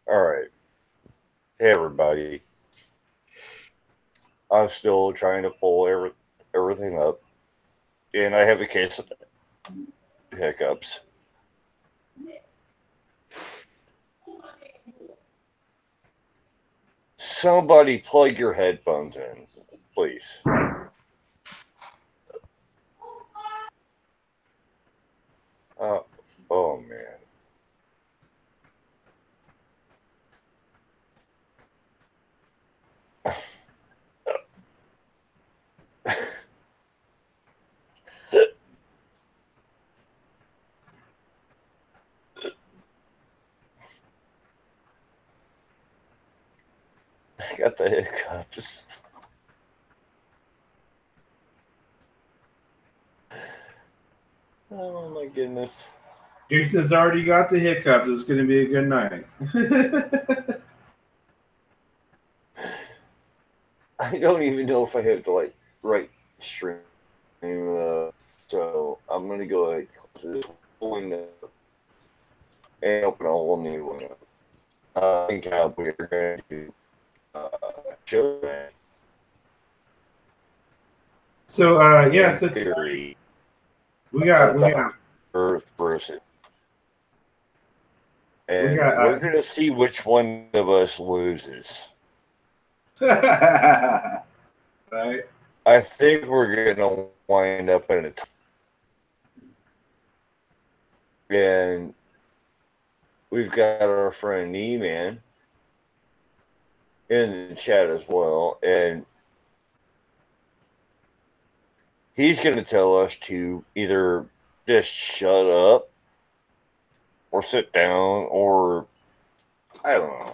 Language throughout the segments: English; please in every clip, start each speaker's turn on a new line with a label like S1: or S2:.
S1: All right. Hey, everybody. I'm still trying to pull everything up, and I have a case of hiccups. Somebody plug your headphones in, please. Uh, oh, man. I got the hiccups. Oh, my goodness.
S2: Jason's already got the hiccups. It's going to be a good night.
S1: I don't even know if I have the right stream. So I'm going to go ahead and close this window and open a whole new one up. I think we're going to do show that.
S2: So, so
S1: theory.
S2: we got
S1: Earth versus. And we're going to see which one of us loses.
S2: Right.
S1: I think we're going to wind up in a and we've got our friend E-Man in the chat as well, and he's going to tell us to either just shut up or sit down, or I don't know.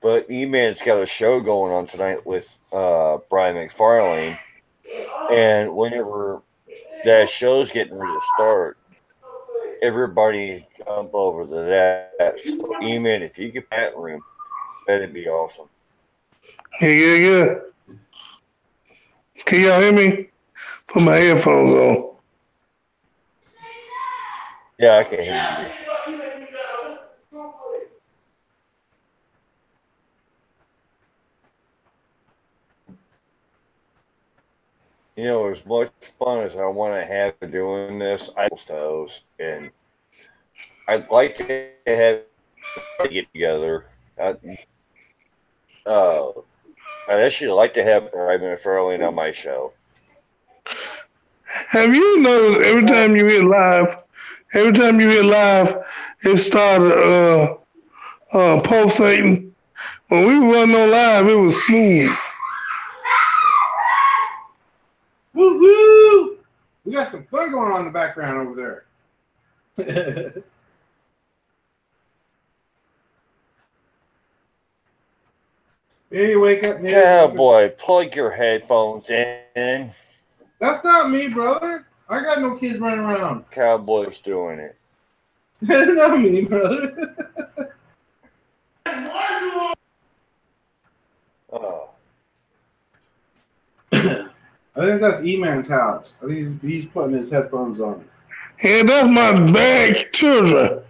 S1: But E-Man's got a show going on tonight with Brian McFarlane, and whenever that show's getting ready to start, everybody jump over to that. So, E-Man, if you could pat room, that'd be awesome.
S3: Yeah. Can y'all hear me? Put my headphones on.
S1: Yeah, I can hear you. You know, as much fun as I want to have doing this, I toes, and I'd like to have to get together. I'd actually like to have Brian McFarlane on my show.
S3: Have you noticed every time you hear live, it started pulsating? When we were running on live, it was smooth.
S2: Woo-hoo! We got some fun going on in the background over there. Hey, wake up, man.
S1: Cowboy, plug your headphones in.
S2: That's not me, brother. I got no kids running around.
S1: Cowboy's doing it.
S2: That's not me, brother.
S1: Oh.
S2: I think that's E-Man's house. I think he's putting his headphones on.
S3: Yeah, that's my bad children.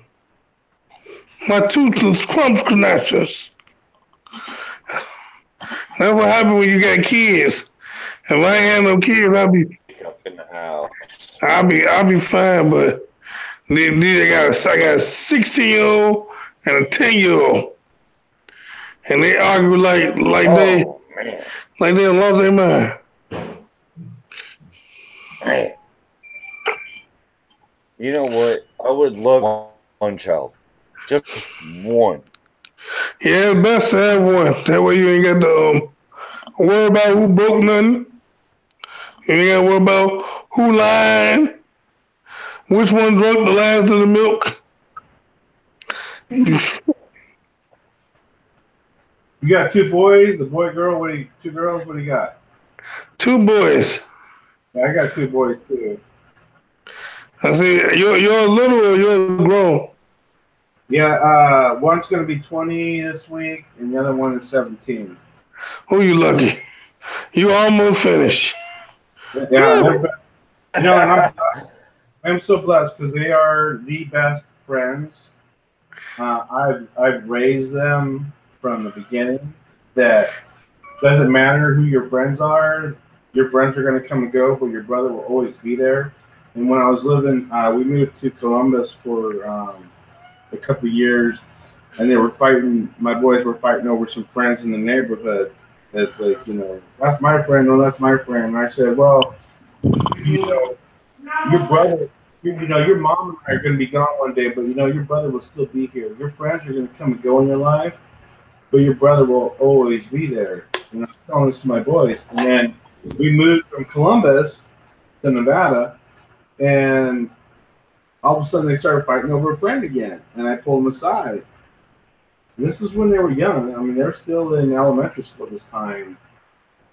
S3: My toothless crumb snatchers. That's what happens when you got kids. If I ain't had no kids,
S1: up in the house.
S3: I'll be fine, but I got a 16-year-old and a 10-year-old. And they argue like they lost their mind.
S1: Man. You know what? I would love one child. Just one.
S3: Yeah, it's best to have one. That way you ain't got to worry about who broke nothing. You ain't got to worry about who lying. Which one drank the last of the milk.
S2: You got two boys, a boy, girl. Two girls? What do you got?
S3: Two boys.
S2: Yeah, I got two boys too.
S3: I see. You're little or you're grown?
S2: Yeah, one's going to be 20 this week, and the other one is 17.
S3: Oh, you lucky. You almost finished.
S2: Yeah, and I'm so blessed because they are the best friends. I've raised them from the beginning that doesn't matter who your friends are. Your friends are going to come and go, but your brother will always be there. And when I was living, we moved to Columbus for a couple of years, and they were fighting. My boys were fighting over some friends in the neighborhood. It's like, that's my friend. No, that's my friend. And I said, well, your brother, your mom and I are going to be gone one day, but your brother will still be here. Your friends are going to come and go in your life, but your brother will always be there. And I'm telling this to my boys. And then we moved from Columbus to Nevada, and all of a sudden they started fighting over a friend again. And I pulled them aside. And this is when they were young. I mean, they're still in elementary school this time.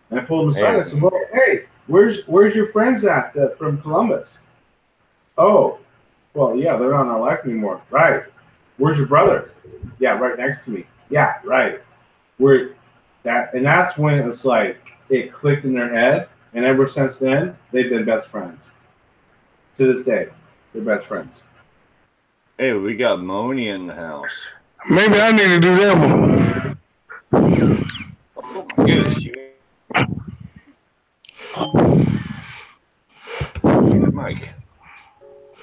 S2: And I pulled them aside. I said, well, hey, where's your friends at from Columbus? Oh, well, yeah, they're not in our life anymore. Right. Where's your brother? Yeah, right next to me. Yeah, right. And that's when it's like it clicked in their head. And ever since then, they've been best friends. To this day, they're best friends.
S1: Hey, we got Moni in the house.
S3: Maybe I need to do that one.
S1: Oh my goodness, Mike.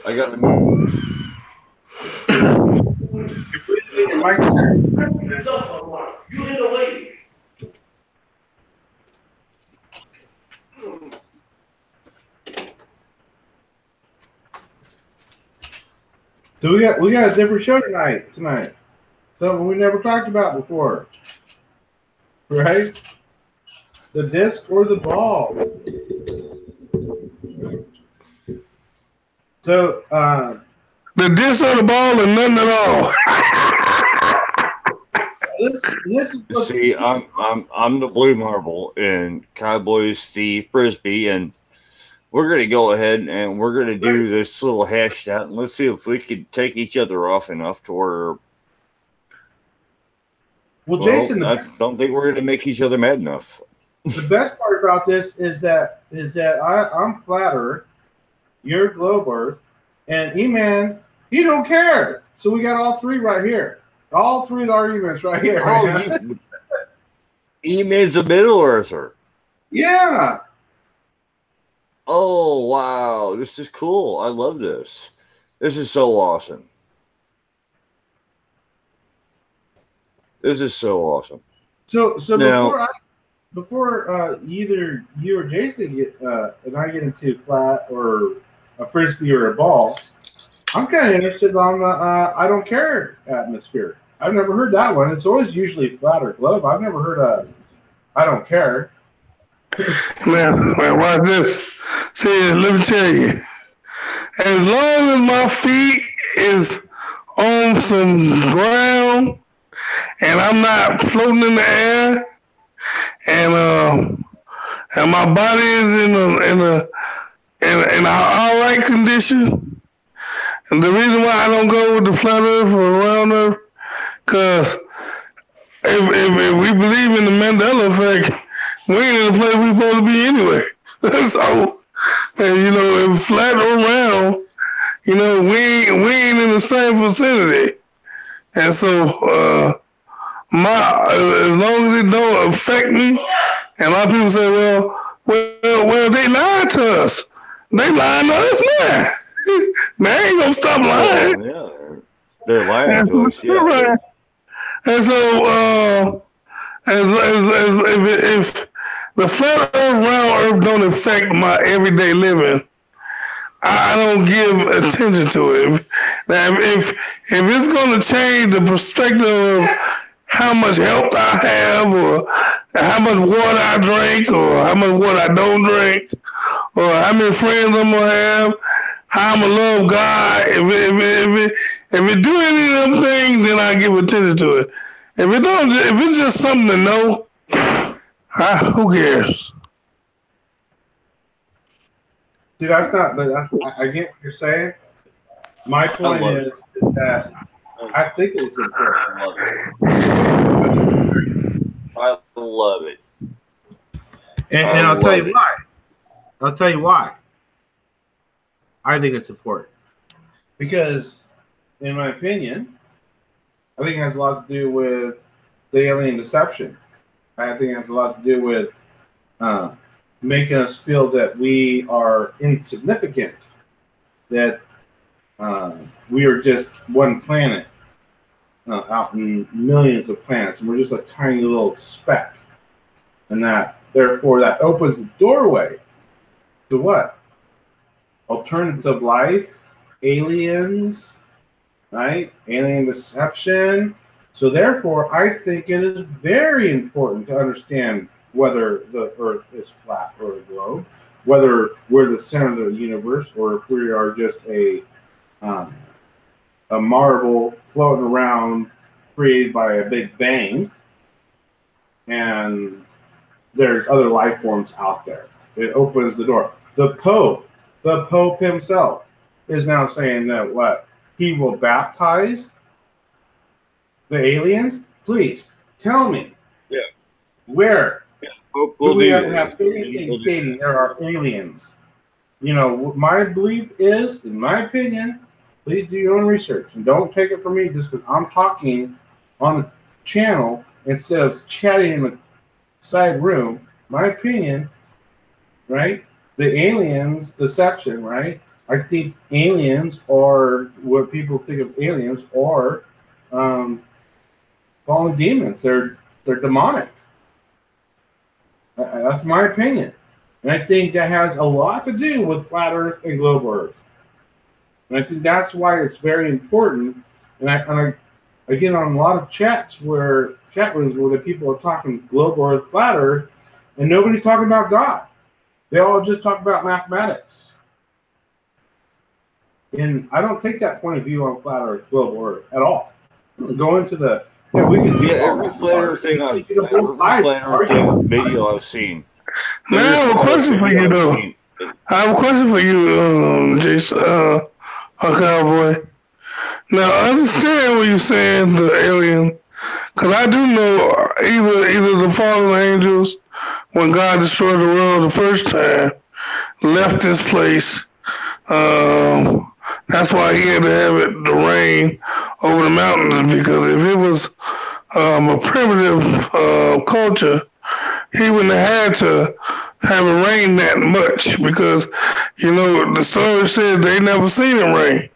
S1: I got to move.
S4: You hit a lady.
S2: So we got a different show tonight. Something we never talked about before. Right? The disc or the ball. So
S3: the disc or the ball and nothing at all.
S1: See, I'm the blue marble and Cowboys Steve Frisbee, and we're gonna go ahead and we're gonna do this little hash out, and let's see if we could take each other off enough to where.
S2: Well, Jason,
S1: I don't think we're gonna make each other mad enough.
S2: The best part about this is that I'm Flat Earth, you're Globe Earth, and E-Man, he don't care. So we got all three right here. All three arguments right here.
S1: Oh, E-Man's a Middle Earther.
S2: Yeah.
S1: Oh, wow. This is cool. I love this. This is so awesome. This is so awesome.
S2: So
S1: now,
S2: before either you or Jason get and I get into flat or a frisbee or a ball, I'm kind of interested on the I don't care atmosphere. I've never heard that one. It's always usually flat or globe. I've never heard I don't care.
S3: Man, watch this. See, let me tell you. As long as my feet is on some ground and I'm not floating in the air, and my body is in an all right condition. And the reason why I don't go with the flat earth or round earth, because if we believe in the Mandela effect, we ain't in the place we're supposed to be anyway. So, if flat or round, we ain't in the same vicinity. And so, as long as it don't affect me, and a lot of people say, well, they lied to us. They lying to us now. They ain't gonna stop lying.
S1: Yeah, they're lying to us. Yeah.
S3: And so, if the flat earth, round earth don't affect my everyday living, I don't give attention to it. Now, if it's going to change the perspective of how much health I have, or how much water I drink, or how much water I don't drink, or how many friends I'm gonna have, how I'm gonna love God, if it do any of them things, then I give attention to it. If it's just something to know, who cares?
S2: Dude, that's not. I get what you're saying. My point is that I think it's important.
S1: I love it.
S2: And I'll tell you why. I'll tell you why. I think it's important because in my opinion, I think it has a lot to do with the alien deception. I think it has a lot to do with making us feel that we are insignificant, that we are just one planet out in millions of planets, and we're just a tiny little speck. And that, therefore, that opens the doorway to what? Alternative life, aliens, right? Alien deception. So therefore, I think it is very important to understand whether the Earth is flat or a globe, whether we're the center of the universe, or if we are just a marble floating around created by a big bang, and there's other life forms out there. It opens the door. The Pope himself is now saying that what? He will baptize the aliens? Please, tell me.
S1: Yeah.
S2: Where?
S1: Yeah.
S2: Do we have anything stating there are aliens? You know, my belief is, in my opinion, please do your own research. And don't take it from me just because I'm talking on the channel instead of chatting in the side room. My opinion, right? The aliens deception, right? I think aliens are what people think of aliens are fallen demons. They're demonic. That's my opinion. And I think that has a lot to do with flat Earth and globe Earth. And I think that's why it's very important. And I get on a lot of chat rooms where the people are talking globe Earth, flat Earth, and nobody's talking about God. They all just talk about mathematics. And I don't take that point of view on flat Earth, globe Earth at all. Go into the we can do
S1: every flat Earth thing on video I've seen.
S3: Now I have a question for you though. I have a question for you, Jason, Cowboy. Now I understand what you're saying, the alien, because I do know either the fallen angels, when God destroyed the world the first time, left this place. That's why he had to have it the rain over the mountains, because if it was a primitive culture, he wouldn't have had to have it rain that much, because, you know, the story says they never seen it rain.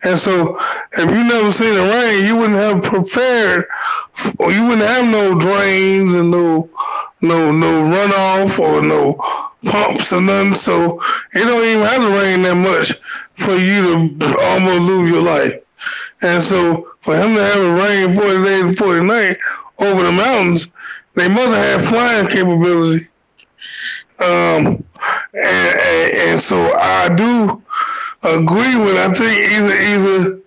S3: And so if you never seen it rain, you wouldn't have prepared, or you wouldn't have no drains and no runoff or no pumps or nothing. So it don't even have to rain that much for you to almost lose your life. And so for him to have it rain 40 days and 40 nights over the mountains, they must have had flying capability. And so I do agree with, I think either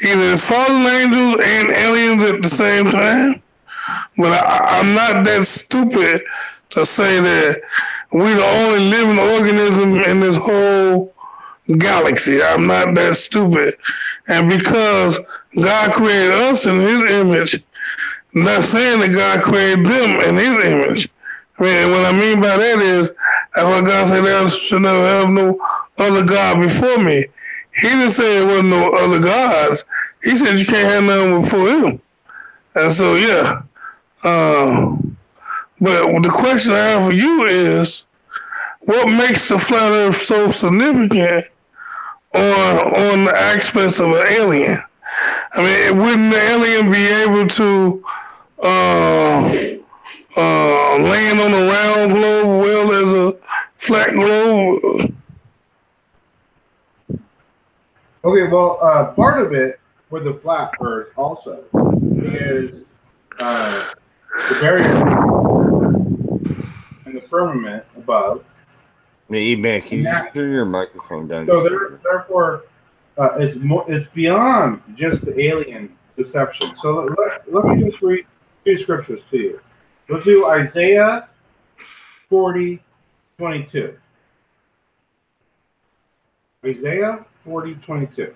S3: it's fallen angels and aliens at the same time. But I'm not that stupid to say that we're the only living organism in this whole galaxy. I'm not that stupid. And because God created us in his image, not saying that God created them in his image. I mean, what I mean by that is, that's why God said there should never have no other God before me. He didn't say there wasn't no other gods. He said you can't have none before him. And so, yeah. But the question I have for you is, what makes the flat Earth so significant on the aspects of an alien? I mean, wouldn't the alien be able to land on a round globe well as a flat globe?
S2: Okay, well, part of it with the flat Earth also is the barrier and the firmament above.
S1: Man, can you turn your microphone down?
S2: So therefore, it's beyond just the alien deception. So let me just read two scriptures to you. We'll do Isaiah 40:22. Isaiah 40:22.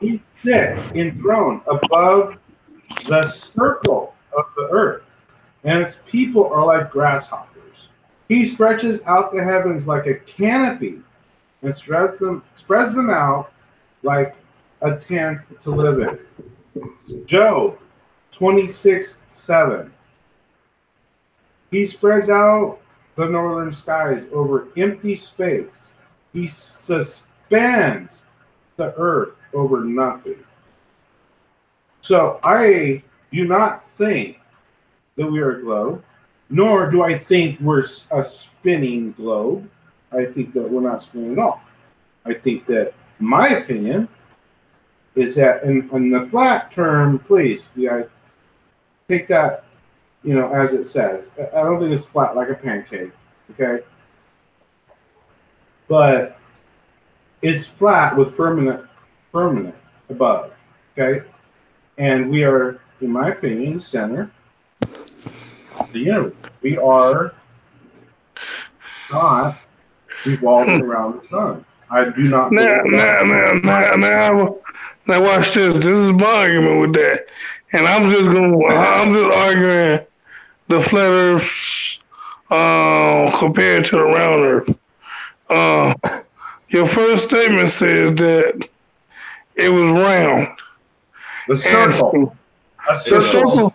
S2: He sits enthroned above the circle of the earth, and his people are like grasshoppers. He stretches out the heavens like a canopy and spreads them out like a tent to live in. Job 26:7. He spreads out the northern skies over empty space. He suspends the earth over nothing. So I do not think that we are a globe, nor do I think we're a spinning globe. I think that we're not spinning at all. I think that my opinion is that in the flat term, please, you guys, take that, as it says. I don't think it's flat like a pancake, okay? But it's flat with firmament above, okay? And we are, in my opinion, the center of the universe. We are not revolving around the sun. I do not.
S3: Now watch this. This is my argument with that, and I'm just arguing the flat Earth compared to the round Earth. Your first statement says that it was round.
S2: The circle. A
S3: circle.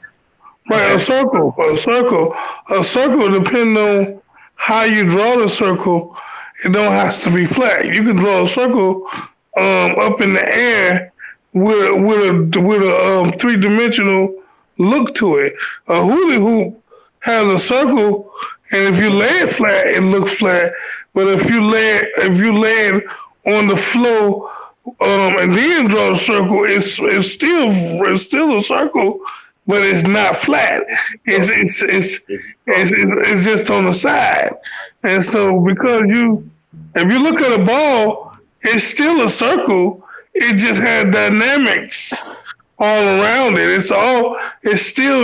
S3: Right, a circle, depending on how you draw the circle, it don't have to be flat. You can draw a circle up in the air with a three-dimensional look to it. A hula hoop has a circle, and if you lay it flat, it looks flat. But if you lay it on the floor and then draw a circle, it's still a circle, but it's not flat. It's just on the side. And so if you look at a ball, it's still a circle. It just has dynamics all around it. It's still,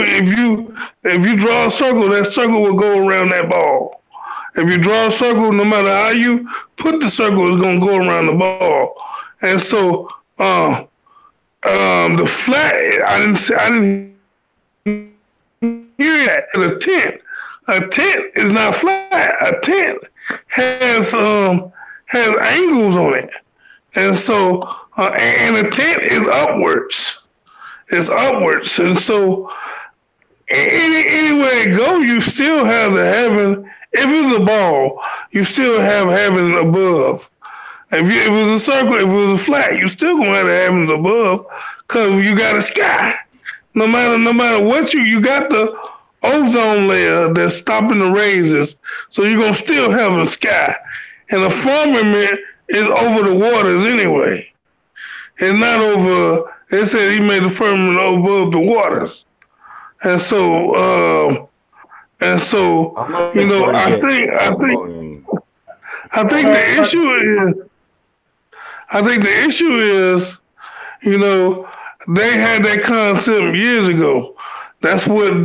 S3: if you draw a circle, that circle will go around that ball. If you draw a circle, no matter how you put the circle, it's going to go around the ball. And so, the flat, I didn't hear that. A tent is not flat. A tent has angles on it, and so and a tent is upwards. It's upwards, and so anywhere it go, you still have the heaven. If it's a ball, you still have heaven above. If it was a circle, if it was a flat, you still gonna have the heavens above, because you got a sky. No matter what you got the ozone layer that's stopping the raises, so you're gonna still have a sky. And the firmament is over the waters anyway. It's not over. They said he made the firmament above the waters, and so I think the issue is, they had that concept years ago. That's what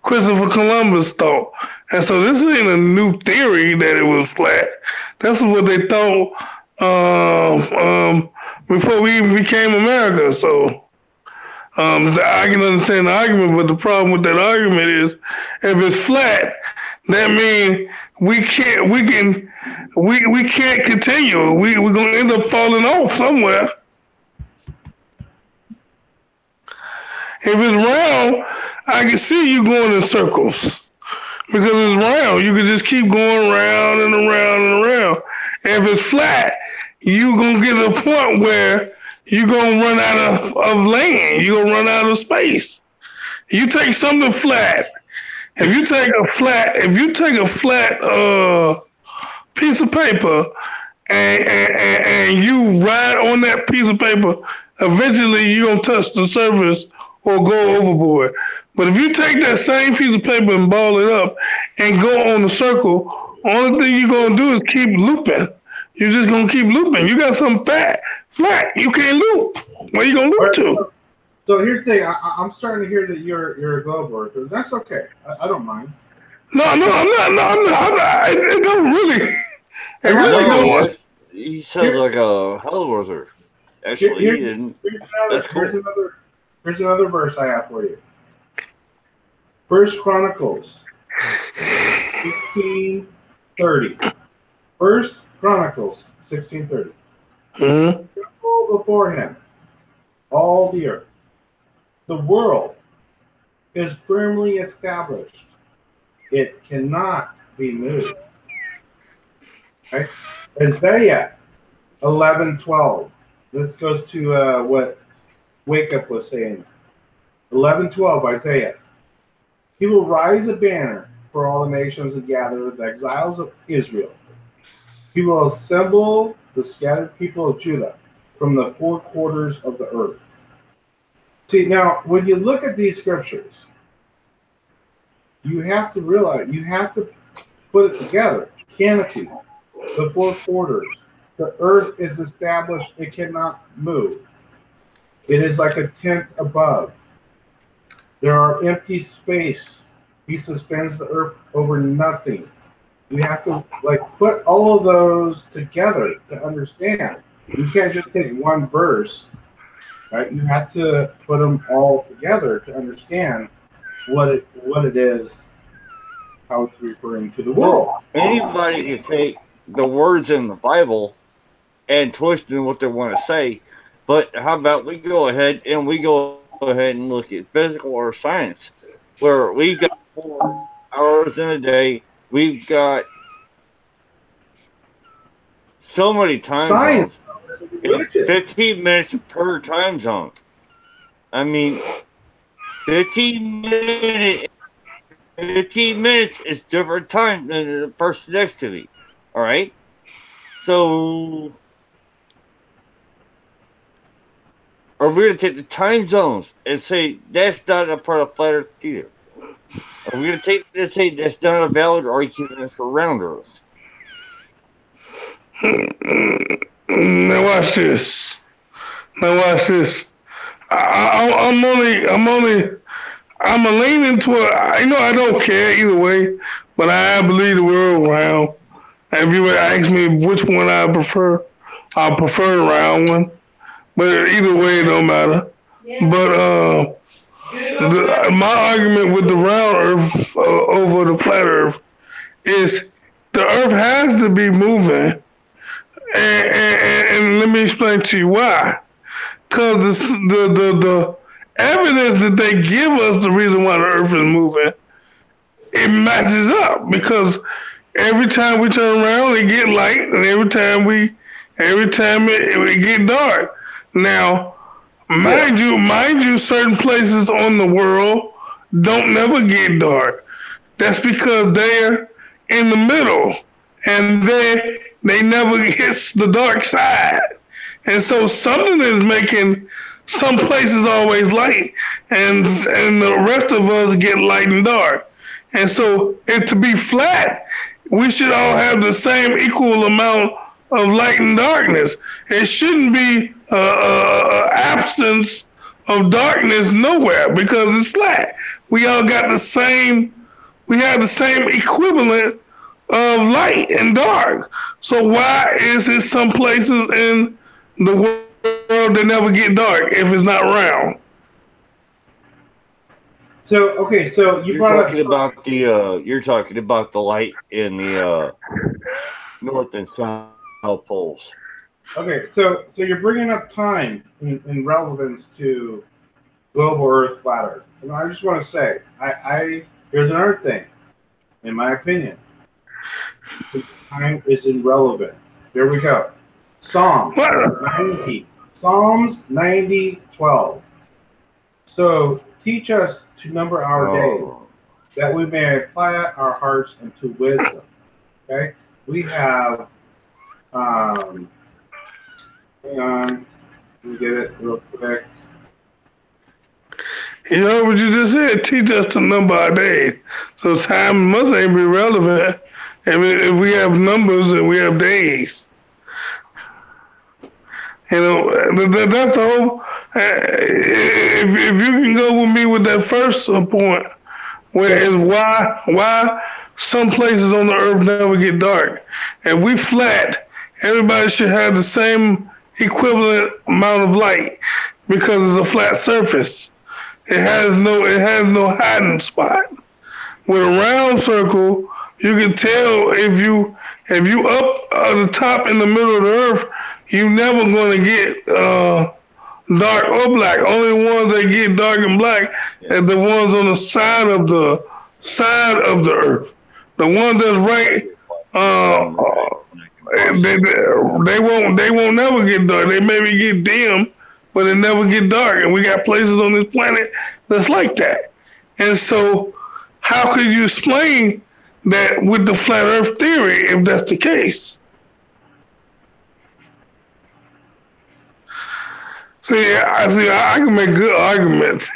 S3: Christopher Columbus thought. And so this ain't a new theory that it was flat. That's what they thought before we even became America. So I can understand the argument, but the problem with that argument is, if it's flat, that means we can't continue. We're gonna end up falling off somewhere. If it's round, I can see you going in circles. Because it's round, you can just keep going round and around and around. And if it's flat, you're going to get to a point where you're going to run out of land. You're going to run out of space. You take something flat. If you take a flat piece of paper and you ride on that piece of paper, eventually you're going to touch the surface or go overboard. But if you take that same piece of paper and ball it up and go on the circle, only thing you're going to do is keep looping. You're just going to keep looping. You got something flat. You can't loop. Where you going to loop to?
S2: So here's the thing. I'm starting to hear that you're a globe worker. That's okay. I don't mind.
S3: No, I'm not. It don't really. It really don't.
S1: He sounds like a hell worker. Actually, he didn't. That's cool.
S2: Here's another verse I have for you. 1 Chronicles 16:30. 1 Chronicles 16:30. go before him, all the earth. The world is firmly established. It cannot be moved. Okay? Isaiah 11:12. This goes to what Wake Up was saying. 11:12, Isaiah. He will rise a banner for all the nations and gather the exiles of Israel. He will assemble the scattered people of Judah from the four quarters of the earth. See, now, when you look at these scriptures, you have to realize, you have to put it together. Canopy, the four quarters. The earth is established, it cannot move. It is like a tent above. There are empty space. He suspends the earth over nothing. You have to put all of those together to understand. You can't just take one verse, right? You have to put them all together to understand what it is, how it's referring to the world.
S1: Anybody can take the words in the Bible and twist in what they want to say, but how about we go ahead and look at physical or science, where we got 4 hours in a day. We've got so many time
S2: Science.
S1: zones. 15 minutes per time zone. I mean, 15 minutes is different time than the person next to me. All right? So, are we going to take the time zones and say that's not a part of flat Earth either? Are we going to say that's not a valid argument for round Earth?
S3: Now watch this. I'm leaning toward. I don't care either way, but I believe the world round. If you would ask me which one I prefer the round one. But either way, it don't matter. Yeah. But my argument with the round Earth over the flat Earth is the Earth has to be moving. And let me explain to you why. Because the evidence that they give us, the reason why the Earth is moving, it matches up. Because every time we turn around, it get light, and every time it get dark. Now, mind you, certain places on the world don't never get dark. That's because they're in the middle, and they never hits the dark side. And so something is making some places always light, and the rest of us get light and dark. And so, to be flat, we should all have the same equal amount of light and darkness. It shouldn't be absence of darkness nowhere because it's flat. We all got the same. We have the same equivalent of light and dark. So why is it some places in the world that never get dark if it's not round?
S2: So okay, so you're
S1: talking about the light in the north and south poles.
S2: Okay, so you're bringing up time in relevance to global Earth, flat Earth. And I just want to say, here's another thing, in my opinion. Time is irrelevant. There we go. Psalms 90:12. So teach us to number our days, that we may apply our hearts into wisdom. Okay, we have. Hang on, let me get it real quick.
S3: You know what you just said? Teach us to number our days. So time must ain't be relevant if we have numbers and we have days. You know, that's the whole. If you can go with me with that first point, where is why some places on the earth never get dark. If we flat, everybody should have the same equivalent amount of light because it's a flat surface. It has no hiding spot. With a round circle, you can tell if you up at the top in the middle of the earth, you never going to get dark or black. Only ones that get dark and black are the ones on the side of the earth. The one that's right, they won't never get dark. They maybe get dim, but they never get dark. And we got places on this planet that's like that. And so, how could you explain that with the flat Earth theory if that's the case? I can make good arguments.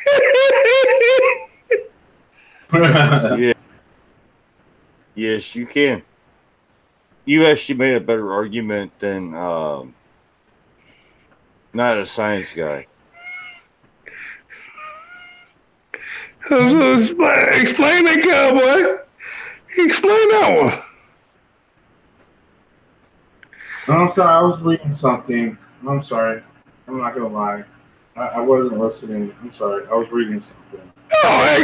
S1: Yeah. Yes, you can. You actually made a better argument than not a science guy.
S3: So explain that, cowboy. Explain that one.
S2: I'm sorry, I was reading something. I'm sorry. I'm not gonna lie. I wasn't listening. I'm sorry. I was reading something.
S3: Oh, heck,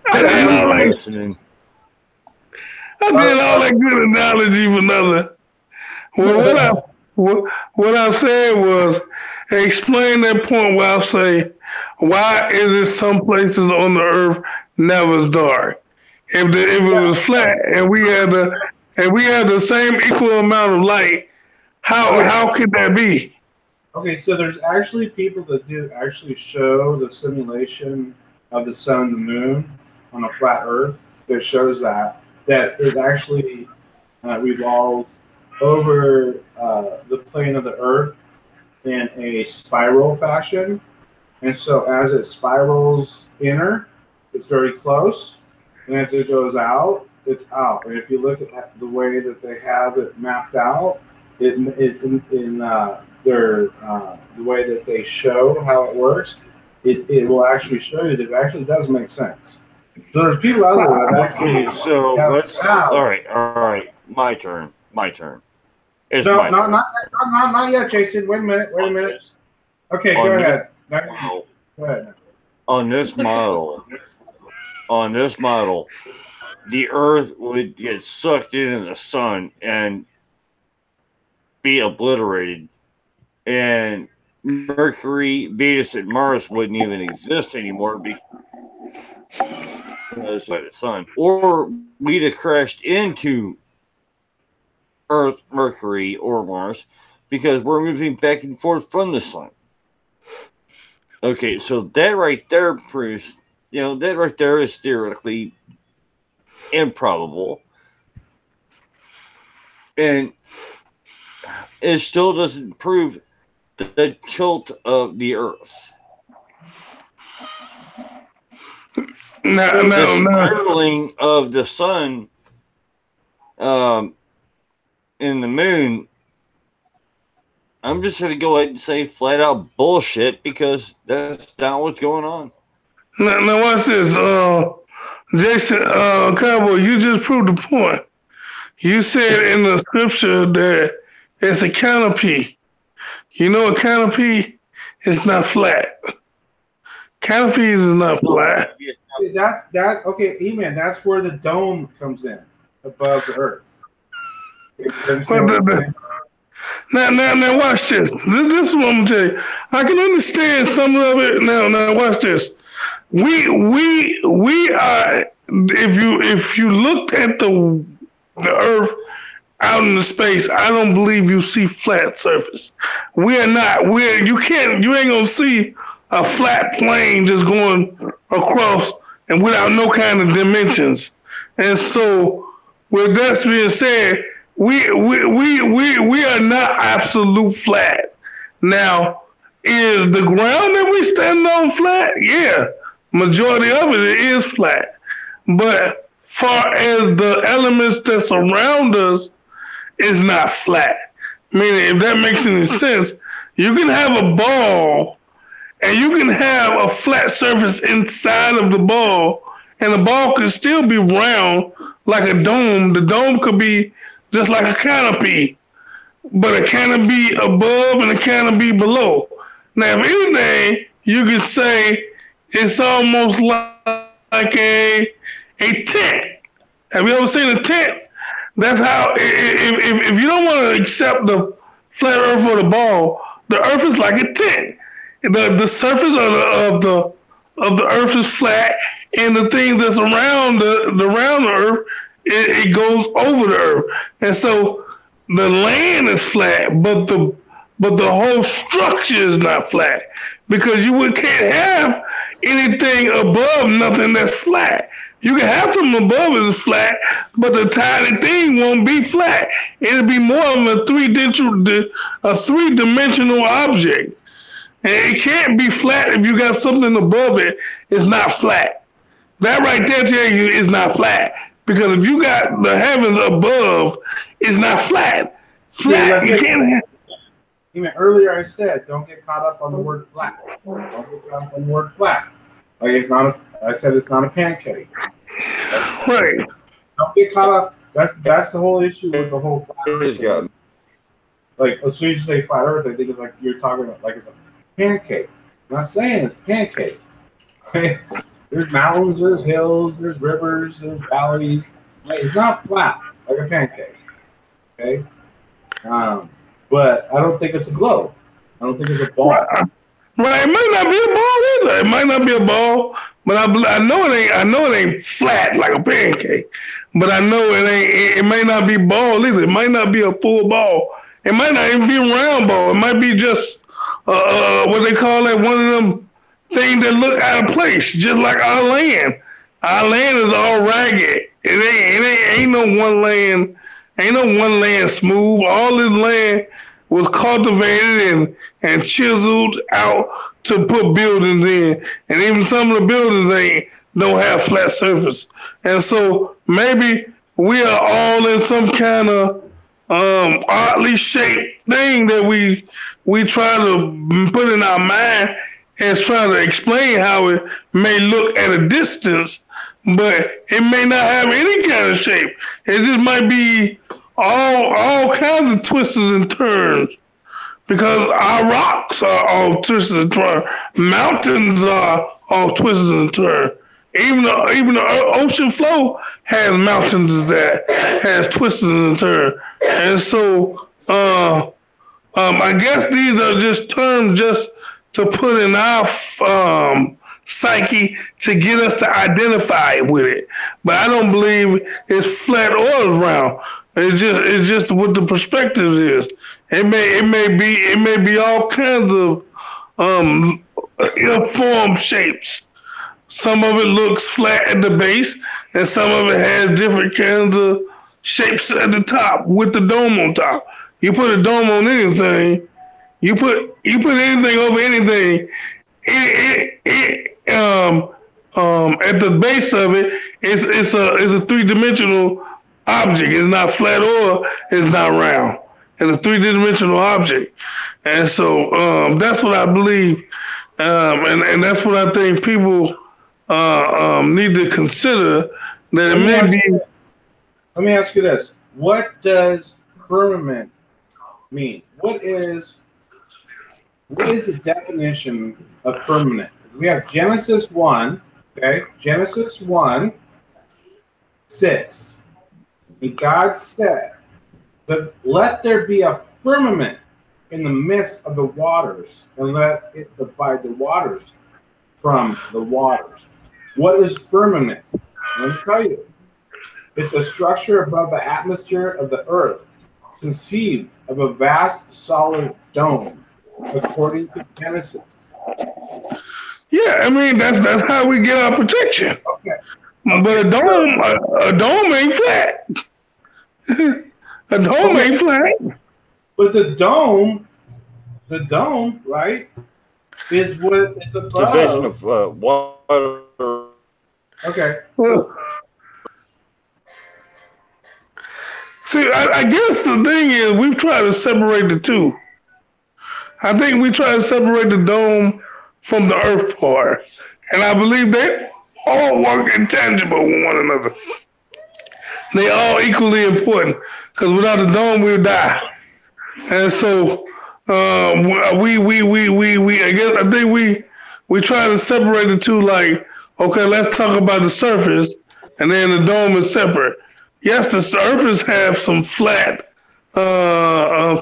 S3: I did all that.
S1: Listening.
S3: I did all that good analogy for nothing. Well, what I said was explain that point where I say, why is it some places on the earth never is dark? If it was flat and we had the same equal amount of light, how could that be?
S2: Okay, so there's actually people that do actually show the simulation of the sun and the moon on a flat Earth that shows that it actually revolves over the plane of the Earth in a spiral fashion. And so as it spirals inner, it's very close. And as it goes out, it's out. And if you look at the way that they have it mapped out, the way that they show how it works, it will actually show you that it actually does make sense. So there's people out there that actually.
S1: So let's. All right. My turn. It's
S2: no,
S1: my turn.
S2: not yet, Jason. Wait a minute. Okay, go ahead. Go ahead.
S1: On this model, the Earth would get sucked into the sun and be obliterated, and Mercury, Venus, and Mars wouldn't even exist anymore because by the sun, or we'd have crashed into Earth, Mercury, or Mars because we're moving back and forth from the sun. Okay, so that right there proves, that right there is theoretically improbable, and it still doesn't prove the tilt of the Earth. The spiraling of the sun and the moon, I'm just going to go ahead and say flat out bullshit because that's not what's going on.
S3: Now watch this. Jason, Cowboy, you just proved the point. You said in the scripture that it's a canopy. You know a canopy is not flat. Canopies is not flat.
S2: Okay, E-Man, that's where the dome comes in above the earth.
S3: Now watch this. This is what I'm gonna tell you. I can understand some of it. Now watch this. We are, if you look at the earth out in the space, I don't believe you see flat surface. We are not. You ain't gonna see a flat plane just going across and without no kind of dimensions. And so, with that being said, we are not absolute flat. Now, is the ground that we stand on flat? Yeah, majority of it is flat. But far as the elements that surround us, is not flat. Meaning, if that makes any sense, you can have a ball and you can have a flat surface inside of the ball, and the ball could still be round like a dome. The dome could be just like a canopy, but a canopy above and a canopy below. Now, if anything, you could say it's almost like a tent. Have you ever seen a tent? That's how, if you don't want to accept the flat Earth or the ball, the Earth is like a tent. The surface of the Earth is flat, and the thing that's around the Earth, it goes over the Earth, and so the land is flat, but the whole structure is not flat because can't have anything above nothing that's flat. You can have something above it is flat, but the tiny thing won't be flat. It'll be more of a three-dimensional object. And it can't be flat if you got something above it. It's not flat. That right there tells you it's not flat. Because if you got the heavens above, it's not flat. Flat, you can't have.
S2: Even earlier I said, don't get caught up on the word flat. Don't get caught up on the word flat. Like I said it's not a pancake.
S3: Right.
S2: Don't get caught up. That's the whole issue with the whole flat Earth. Like as soon as you say flat Earth, I think it's like you're talking about like it's a pancake. I'm not saying it's a pancake. Okay? There's mountains, there's hills, there's rivers, there's valleys. Like, it's not flat like a pancake. Okay? But I don't think it's a globe. I don't think it's a ball.
S3: Right, it might not be a ball either. It might not be a ball, but I know it ain't. I know it ain't flat like a pancake. But I know it ain't. It may not be ball either. It might not be a full ball. It might not even be a round ball. It might be just what they call that, one of them things that look out of place, just like our land. Our land is all ragged. It ain't no one land. Ain't no one land smooth. All this land was cultivated and chiseled out to put buildings in. And even some of the buildings don't have flat surface. And so maybe we are all in some kind of oddly shaped thing that we try to put in our mind and try to explain how it may look at a distance, but it may not have any kind of shape. It just might be all kinds of twists and turns, because our rocks are all twists and turns. Mountains are all twists and turns. Even the ocean floor has mountains that has twists and turns. And so I guess these are just terms just to put in our psyche to get us to identify with it. But I don't believe it's flat or round. It's just what the perspective is. It may be all kinds of uniform shapes. Some of it looks flat at the base, and some of it has different kinds of shapes at the top with the dome on top. You put a dome on anything, you put anything over anything. At the base of it, it's a three-dimensional object. It's not flat or it's not round. It's a three-dimensional object, and so that's what I believe, and that's what I think people need to consider. That it may be.
S2: Let me ask you this: what does firmament mean? What is the definition of firmament? We have Genesis 1, okay? Genesis 1:6. And God said, let there be a firmament in the midst of the waters, and let it divide the waters from the waters. What is firmament? Let me tell you. It's a structure above the atmosphere of the earth, conceived of a vast solid dome, according to Genesis.
S3: Yeah, I mean that's how we get our protection.
S2: Okay.
S3: But a dome ain't flat. A dome ain't flat.
S2: But the dome, right, is what is above.
S1: Division of water.
S2: Okay.
S3: Well, see, I guess the thing is we've tried to separate the two. I think we try to separate the dome from the earth part. And I believe they all work intangible with one another. They all equally important, because without the dome, we'll die. And so I think we try to separate the two, like, okay, let's talk about the surface, and then the dome is separate. Yes, the surface have some flat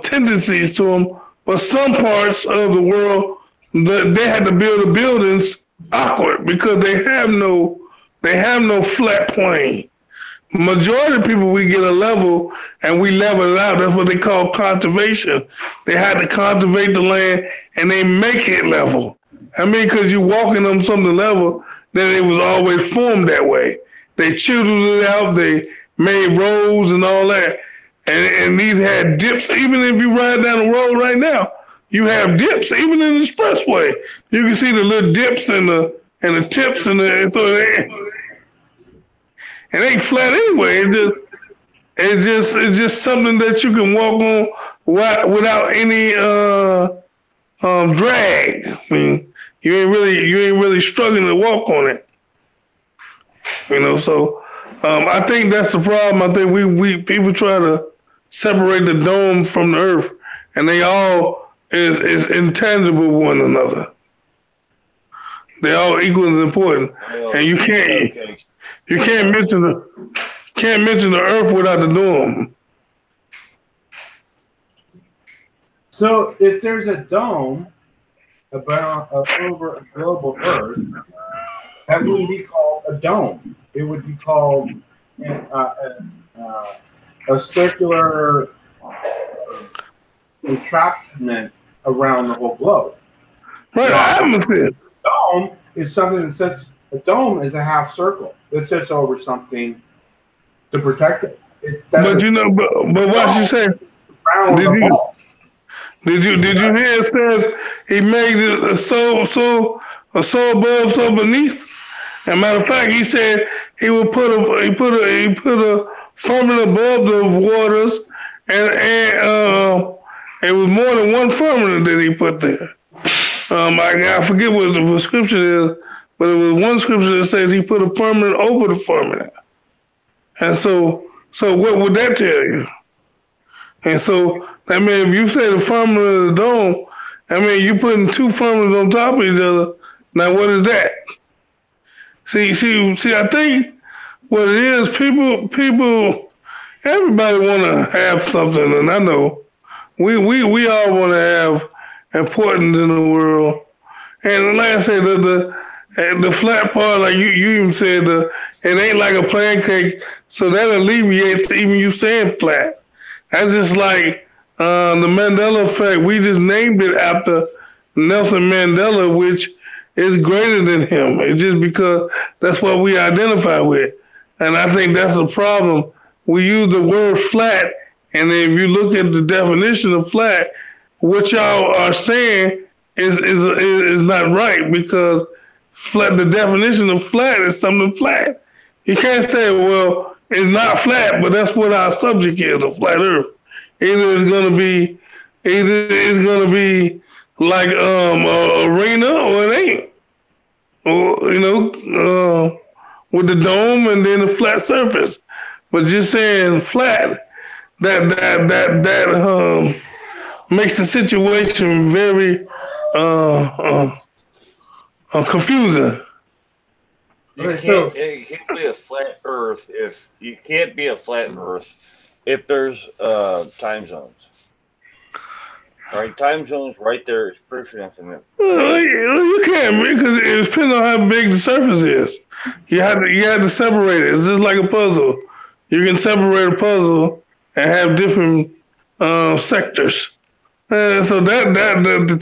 S3: tendencies to them, but some parts of the world they had to build the buildings awkward because they have no flat plane. Majority of people, we get a level and we level it out. That's what they call cultivation. They had to cultivate the land and they make it level. I mean, because you're walking on something level, then it was always formed that way. They chiseled it out. They made roads and all that. And these had dips. Even if you ride down the road right now, you have dips. Even in the expressway, you can see the little dips and the tips and so it ain't flat anyway. It's just something that you can walk on without any drag. I mean, you ain't really struggling to walk on it. So I think that's the problem. I think we people try to separate the dome from the earth, and they all is intangible with one another. They're all equal as important, and you can't mention the earth without the dome.
S2: So if there's a dome over a global Earth, that wouldn't be called a dome. It would be called a circular entrapment around the whole globe.
S3: Right, atmosphere.
S2: Dome is something that sits. A dome is a half circle that sits over something to protect it.
S3: But what you say? Did you hear it says he made it so above, so beneath? As a matter of fact, he said he would put a firmament above the waters, and it was more than one firmament that he put there. I forget what the scripture is, but it was one scripture that says he put a firmament over the firmament. And so what would that tell you? And so, I mean, if you say the firmament of the dome, I mean, you're putting two firmaments on top of each other. Now, what is that? See, I think what it is, people, everybody want to have something, and I know we all want to have importance in the world. And like I said, the flat part, like you even said, it ain't like a pancake, so that alleviates even you saying flat. That's just like the Mandela effect. We just named it after Nelson Mandela, which is greater than him. It's just because that's what we identify with. And I think that's the problem. We use the word flat, and if you look at the definition of flat, what y'all are saying is not right, because flat, the definition of flat is something flat. You can't say, well, it's not flat, but that's what our subject is, a flat earth. Either it's gonna be like a arena, or it ain't. Or with the dome and then the flat surface. But just saying flat, that makes the situation very confusing.
S1: It can't be a flat Earth if there's time zones. All right, time zones right there is proof infinite.
S3: You can't, because it depends on how big the surface is. You have to separate it. It's just like a puzzle. You can separate a puzzle and have different sectors. So the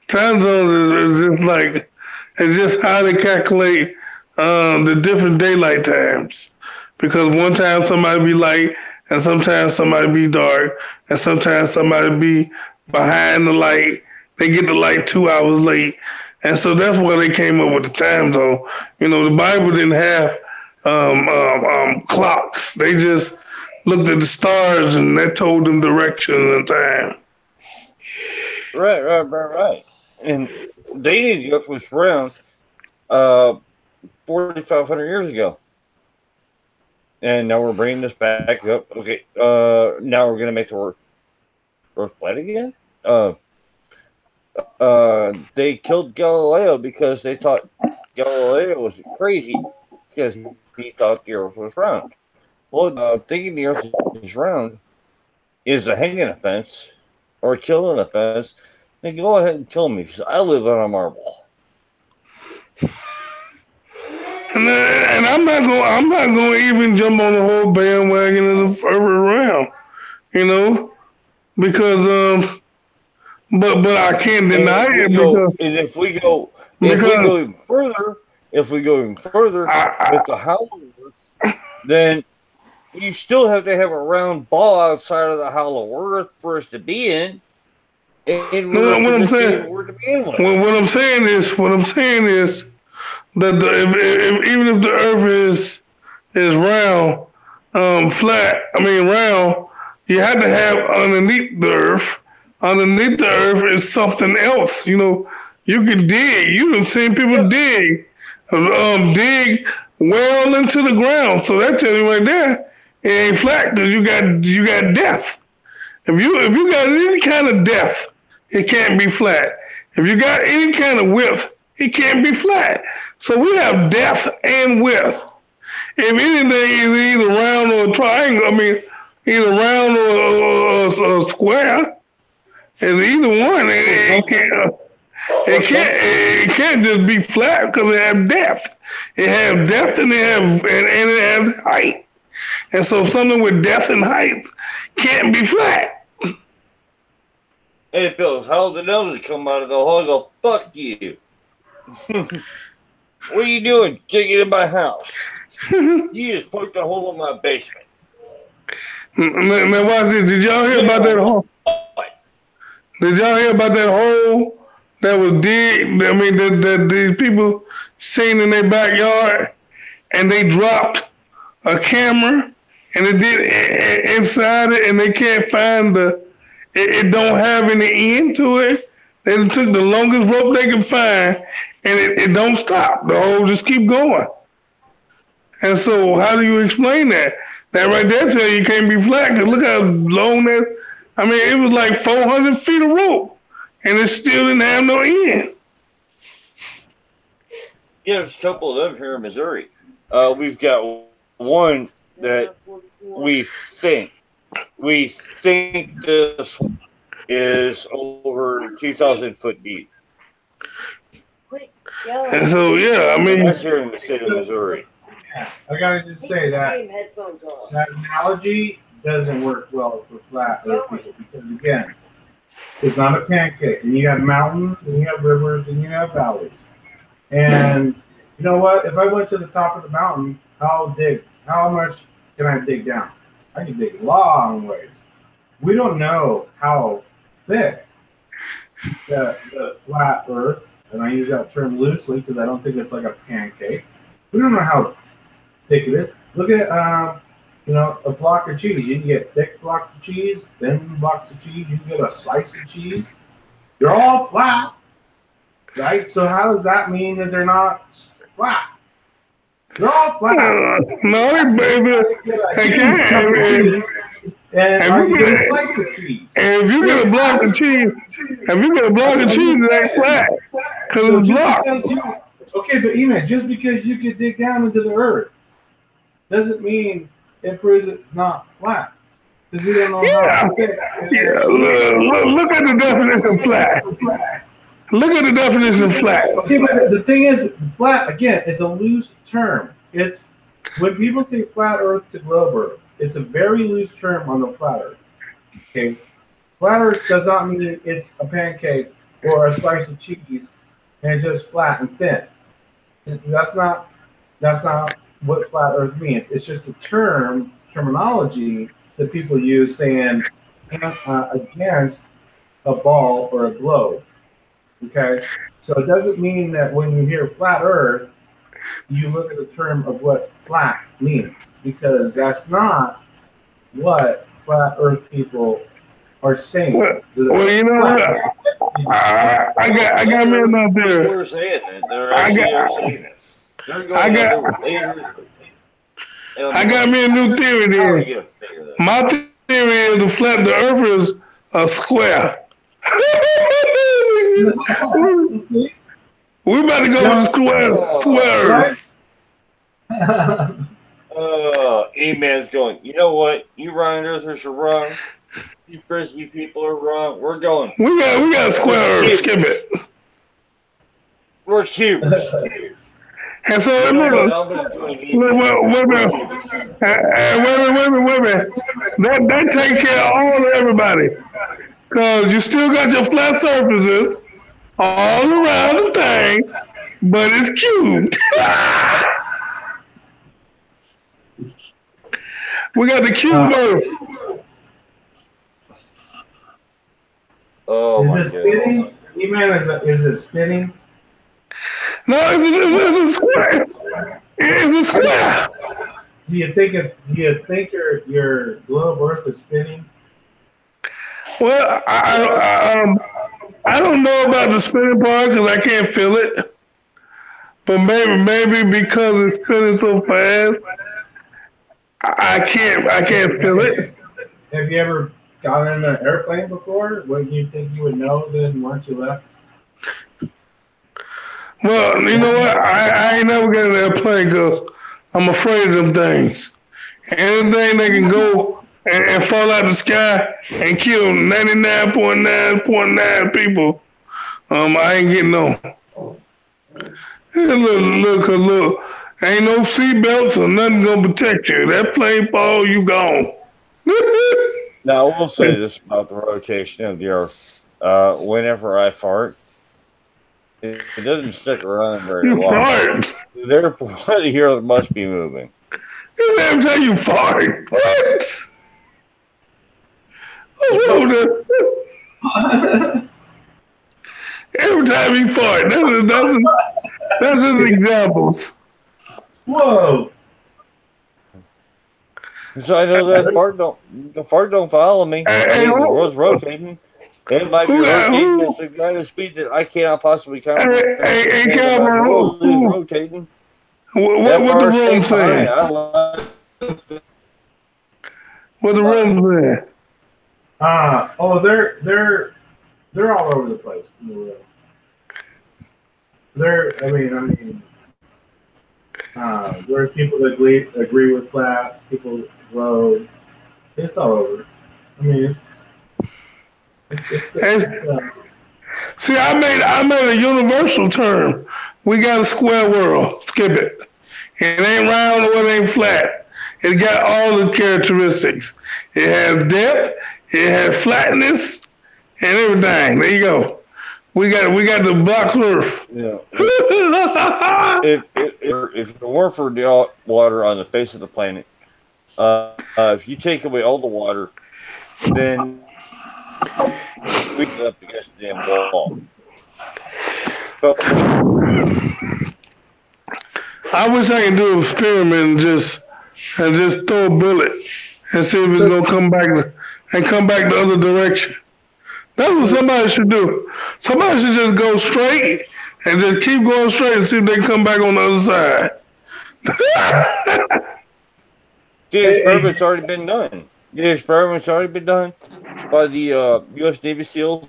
S3: time zones is just like, it's just how they calculate the different daylight times. Because one time somebody be light, and sometimes somebody be dark, and sometimes somebody be behind the light. They get the light 2 hours late. And so that's why they came up with the time zone. The Bible didn't have clocks. They just looked at the stars, and that told them direction and time.
S1: Right. And the Egypt was around 4,500 years ago. And now we're bringing this back up. Okay, now we're going to make the Earth flat again? They killed Galileo because they thought Galileo was crazy because he thought the Earth was round. Well, thinking the Earth is round is a hanging offense or a killing offense, then go ahead and kill me because I live on a marble.
S3: And I'm not going to even jump on the whole bandwagon of the further round, you know, because but I can't deny it because
S1: if we go even further, with the Hollow, then you still have to have a round ball outside of the Hollow Earth for us to be in.
S3: What I'm saying is that even if the Earth is round, round, you have to have underneath the Earth. Underneath the Earth is something else. You know, you can dig. You've seen people dig well into the ground. So that tells you right there, it ain't flat because you got depth. If you got any kind of depth, it can't be flat. If you got any kind of width, it can't be flat. So we have depth and width. If anything is either round or a triangle, either round or a square, it's either one. It can't just be flat because it has depth. It has depth and it has height. And so something with depth and height can't be flat.
S1: Hey, Phil, how the nose come out of the hole and go, fuck you. What are you doing? Digging in my house. You just poked a hole in my basement.
S3: Now watch this. Did y'all hear about that hole? Did y'all hear about that hole that was digged? That these people seen in their backyard, and they dropped a camera, and it did inside it, and they can't find it don't have any end to it. They took the longest rope they could find, and it don't stop. The hole just keep going. And so how do you explain that? That right there tell you can't be flat, because look how long that, it was like 400 feet of rope, and it still didn't have no end.
S1: Yeah, there's a couple of them here in Missouri. We've got one that we think this is over 2,000 foot deep.
S3: And so,
S1: that's here in the state of Missouri.
S2: Yeah, I gotta just say that analogy doesn't work well for flat earth people because, again, it's not a pancake. And you have mountains, and you have rivers, and you have valleys. And you know what? If I went to the top of the mountain, how much can I dig down? I can dig a long ways. We don't know how thick the flat earth, and I use that term loosely because I don't think it's like a pancake. We don't know how thick it is. Look at a block of cheese. You can get thick blocks of cheese, thin blocks of cheese. You can get a slice of cheese. They're all flat, right? So how does that mean that they're not flat? They're all flat.
S3: No, baby.
S2: And you get a slice of cheese.
S3: And if you get a block of cheese, it ain't flat because it's blocked.
S2: Okay, but Eman, just because you can dig down into the earth doesn't mean it proves it's not flat. Because we don't know how thick.
S3: Yeah, look at the definition of flat. Look at the definition of flat.
S2: Okay, but the thing is, flat, again, is a loose term. It's when people say flat earth to globe earth, it's a very loose term on the flat earth. Okay? Flat earth does not mean it's a pancake or a slice of cheese and it's just flat and thin. That's not what flat earth means. It's just a terminology that people use saying against a ball or a globe. Okay? So it doesn't mean that when you hear flat earth, you look at the term of what flat means, because that's not what flat earth people are saying.
S3: Well, you know what? I got men out there.
S1: They're saying it. They're actually saying it.
S3: I got me a new theory there. My theory is the earth is a square. We about to go with square earth.
S1: E-Man's going, you know what? You Ryan Earthers are wrong. You Frisbee people are wrong. We're going.
S3: We got square Earth. Skip it.
S1: We're cubers.
S3: And so,
S1: You know what?
S3: look,
S1: I'm going to join
S3: wait
S1: E-Man.
S3: a minute. That takes care of all of everybody. Because you still got your flat surfaces all around the thing, but it's cubed. We got the cube Earth.
S1: Oh, my
S2: Is it
S1: God.
S2: spinning? E-Man, is it spinning?
S3: No, it's a square. It's a square.
S2: Do you think your globe Earth is spinning?
S3: Well, I don't know about the spinning part because I can't feel it. But maybe because it's spinning so fast, I can't feel it.
S2: Have you ever gotten in an airplane before? Wouldn't you think you would know then once you left?
S3: Well, you know what? I ain't never got in an airplane because I'm afraid of them things. Anything that can go and fall out the sky and kill 99.9.9 people, I ain't getting on. Look, ain't no seatbelts or nothing gonna protect you. That plane fall, you gone.
S1: Now, I will say this about the rotation of the Earth. Whenever I fart, it doesn't stick around very
S3: You
S1: long.
S3: fart.
S1: Therefore, the Earth must be moving.
S3: Every time you fart. What? What's wrong with that? Every time you fart. That's just examples.
S2: Whoa!
S1: So I know that the fart don't follow me.
S3: Hey,
S1: The world's rotating. It might be
S3: Who-
S1: rotating
S3: who-
S1: at the kind of speed that I cannot possibly comprehend.
S3: Hey,
S1: The
S3: Cameron,
S1: world is rotating.
S3: what the room saying?
S1: saying?
S3: What the room saying?
S2: They're all over the place. There's people that agree with flat, people road. It's all over. I mean,
S3: See, I made a universal term. We got a square world. Skip it. It ain't round or it ain't flat. It got all the characteristics. It has depth, it has flatness, and everything. There you go. We got the block Earth.
S1: Yeah. If it weren't for the water on the face of the planet, if you take away all the water, then we get up against the damn wall. But
S3: I wish I could do an experiment and just throw a bullet and see if it's gonna come back the other direction. That's what somebody should do. Somebody should just go straight and just keep going straight and see if they can come back on the other side.
S1: the experiment's already been done. The experiment's already been done by the U.S. Navy SEALs.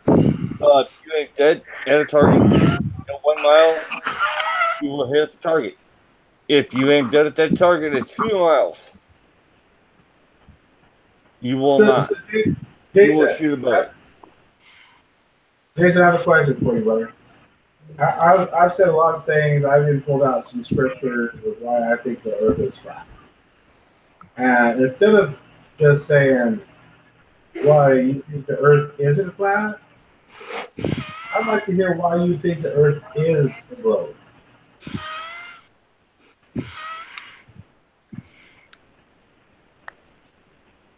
S1: If you ain't dead at a target, 1 mile, you will hit the target. If you ain't dead at that target at 2 miles, you will not. You will shoot a bullet.
S2: Jason, I have a question for you, brother. I've said a lot of things. I've even pulled out some scriptures of why I think the earth is flat. And instead of just saying why you think the earth isn't flat, I'd like to hear why you think the earth is a globe.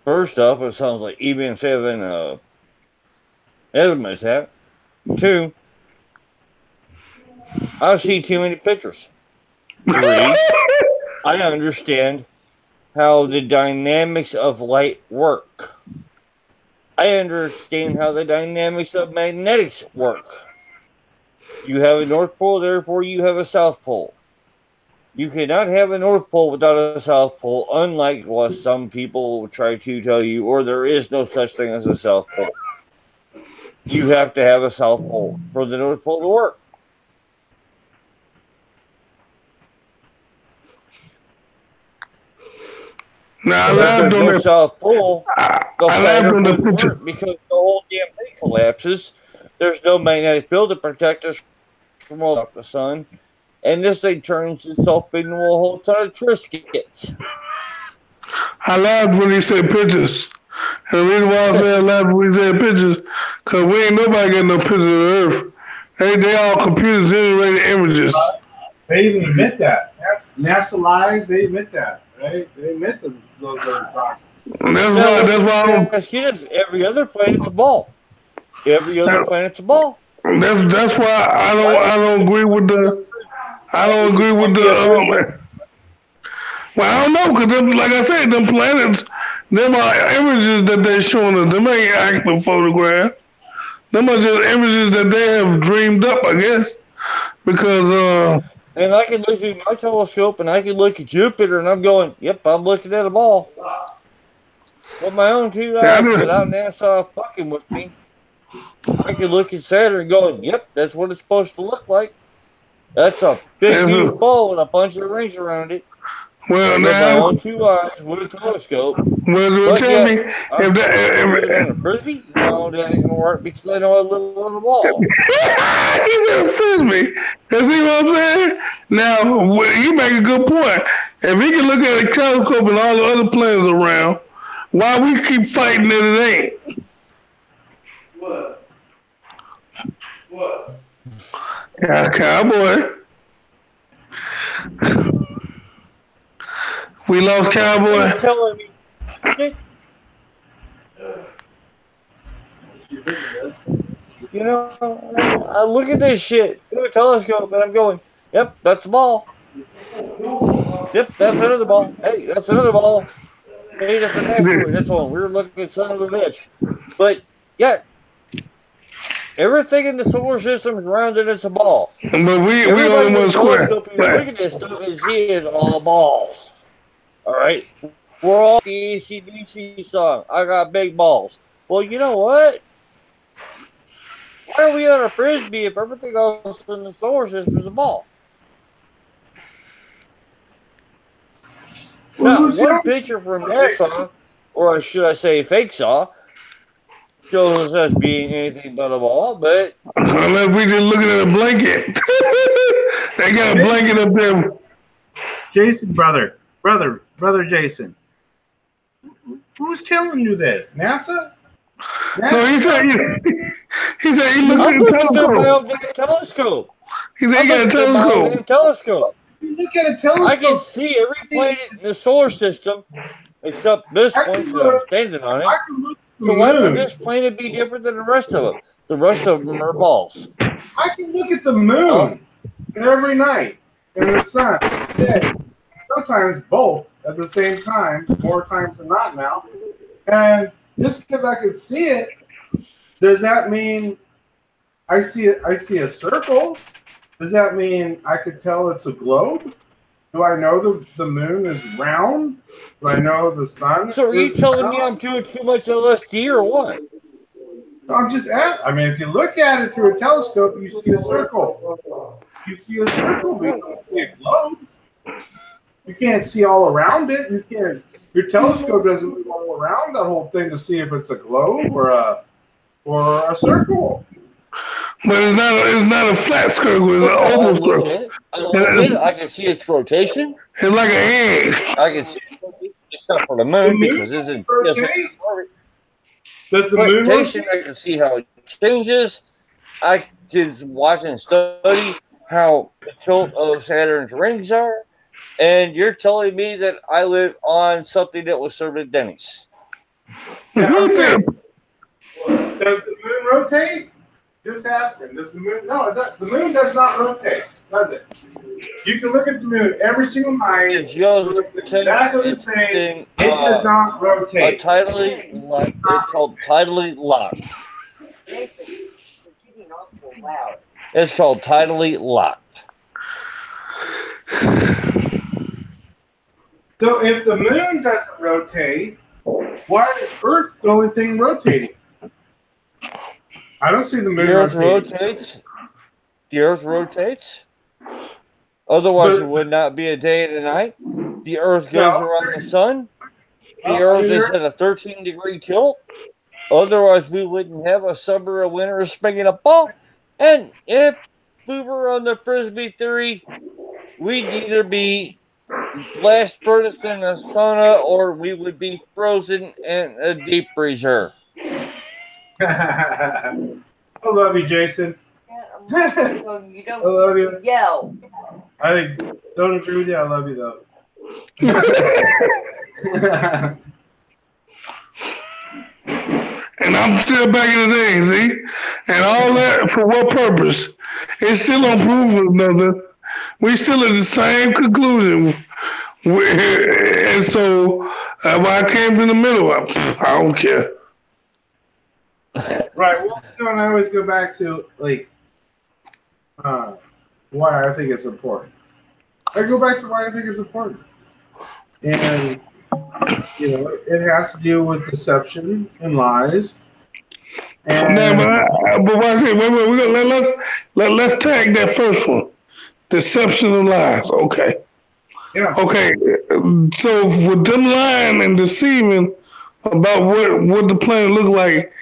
S1: First off, it sounds like even having elements have. 2, I see too many pictures. 3, I understand how the dynamics of light work. I understand how the dynamics of magnetics work. You have a North Pole, therefore you have a South Pole. You cannot have a North Pole without a South Pole, unlike what some people try to tell you, or there is no such thing as a South Pole. You have to have a South Pole for the North Pole to work.
S3: Now, I
S1: If
S3: laughed
S1: there's
S3: on
S1: no
S3: that.
S1: South Pole, the
S3: I laughed
S1: planet
S3: on the
S1: wouldn't
S3: picture.
S1: work because the whole damn thing collapses. There's no magnetic field to protect us from all of the sun. And this thing turns itself into a whole ton of Triscuits.
S3: I laughed when he said pictures. And the reason why I said I laughed when he said pictures, because we ain't nobody getting no pictures of the Earth. They all computer generated images.
S2: They even admit that. NASA lies. They admit that, right? They admit that those are rockets.
S3: That's why I'm,
S1: Mosquitoes, every other planet's a ball. Every other planet's a ball.
S3: that's why I don't agree with the well, I don't know, because like I said, them planets, them are images that they're showing us. Them ain't actual photographs. Them are just images that they have dreamed up, I guess. Because
S1: And I can look through my telescope and I can look at Jupiter and I'm going, yep, I'm looking at a ball. With my own two
S3: yeah,
S1: eyes without NASA fucking with me. I can look at Saturn going, yep, that's what it's supposed to look like. That's a big, huge ball with a bunch of rings around it.
S3: well,
S1: With my
S3: now,
S1: own two eyes with a telescope.
S3: well, tell me
S1: I'm
S3: if
S1: on a frisbee. No, that ain't gonna work because I know I live on the wall.
S3: he said frisbee. You see what I'm saying? Now, you make a good point. If he can look at a telescope and all the other planets around, why we keep fighting that it ain't?
S4: What? What?
S3: Yeah, cowboy. We lost cowboy.
S1: You're telling me. You know, I look at this shit through a telescope and I'm going, yep, that's a ball. Yep, that's another ball. Hey, that's another ball. Hey, that's an asteroid. That's one. We're looking at son of a bitch. But, yeah, everything in the solar system is rounded as a ball.
S3: But we
S1: Everybody
S3: only
S1: with
S3: one
S1: a
S3: square.
S1: telescope, you look at this stuff and see it's all balls. All right? We're all the ACDC song. I got big balls. Well, you know what? Why are we on a frisbee if everything else in the solar system is a ball? Now, one picture from NASA, or should I say fake saw, shows us being anything but a ball, but
S3: Unless we just looking at a blanket. They got a blanket up there.
S2: Jason, brother Jason. Who's telling you this? NASA?
S3: No, he said he looked
S1: I'm
S3: at
S1: looking
S3: the
S1: at my
S3: telescope.
S1: own damn telescope.
S3: He said he got a
S1: My own
S3: telescope.
S1: damn telescope.
S2: You look at a
S1: I
S2: telescope.
S1: can see every planet in the solar system except this point that I'm standing on it.
S2: I can look at
S1: So why
S2: the
S1: would
S2: moon.
S1: this planet be different than the rest of them? The rest of them are balls.
S2: I can look at the moon every night and the sun. Yeah. Sometimes both at the same time, more times than not now. And just because I can see it, does that mean I see a circle? Does that mean I could tell it's a globe? Do I know the moon is round? Do I know the sun?
S1: So are you
S2: is
S1: telling
S2: round?
S1: me I'm doing too much LSD or what?
S2: I'm just I mean, if you look at it through a telescope, you see a circle. You see a circle, but you don't see a globe. You can't see all around it. You can't. Your telescope doesn't move all around that whole thing to see if it's a globe or a circle.
S3: But it's not a flat circle, it's an oval circle.
S1: I can see its rotation.
S3: It's like an egg.
S1: I can see it's not for the moon because this is
S2: Does the moon
S1: rotation. I can see how it changes. I just watch and study how the tilt of Saturn's rings are. And you're telling me that I live on something that was served at Denny's.
S2: Does the moon rotate? Just asking. Does the moon? No, the moon does not rotate, does it? You can look at the moon every single night.
S1: It's just
S2: exactly the same. It does not rotate.
S1: It's called tidally locked.
S5: Jason, you're getting awful loud.
S1: It's called tidally locked.
S2: So if the moon doesn't rotate, why is Earth the only thing rotating? I don't see the moon
S1: The Earth
S2: rotating.
S1: rotates. The Earth rotates. Otherwise, it would not be a day and a night. The Earth goes around the sun. the Earth is at a 13-degree tilt. Otherwise, we wouldn't have a summer, a winter, a spring, and a fall. And if we were on the Frisbee theory, we'd either be blast furnace in a sauna or we would be frozen in a deep freezer.
S2: I love you, Jason.
S5: So you
S2: I love you.
S5: don't yell.
S2: I don't agree with you. I love you, though.
S3: And I'm still back in the day, see? And all that for what purpose? It still don't prove nothing. We still at the same conclusion. And so when I came in the middle, I don't care.
S2: Right. Well, and I always go back to, like, why I think it's important. I go back to why I think it's important. And, you know, it has to do with deception and lies. And
S3: But wait, let's tag that first one. Deception and lies. Okay.
S2: yeah.
S3: Okay. So with them lying and deceiving about what the planet look like,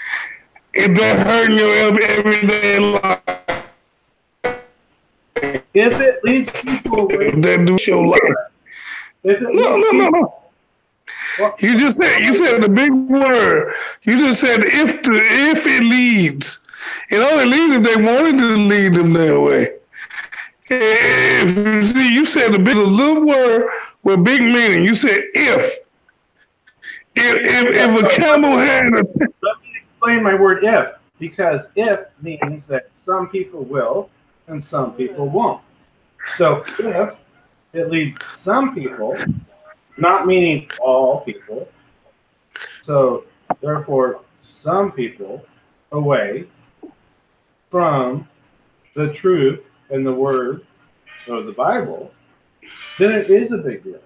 S3: is that hurting your everyday life?
S2: If it leads people away,
S3: That do your life.
S2: if it leads
S3: No.
S2: Well,
S3: You said the big word. You just said if it leads. It only leads if they wanted to lead them that way. You said the big a little word with big meaning. You said if. If a camel had a
S2: let me explain my word if, because if means that some people will and some people won't. So if it leads some people, not meaning all people, so therefore some people away from the truth and the word of the Bible, then it is a big deal.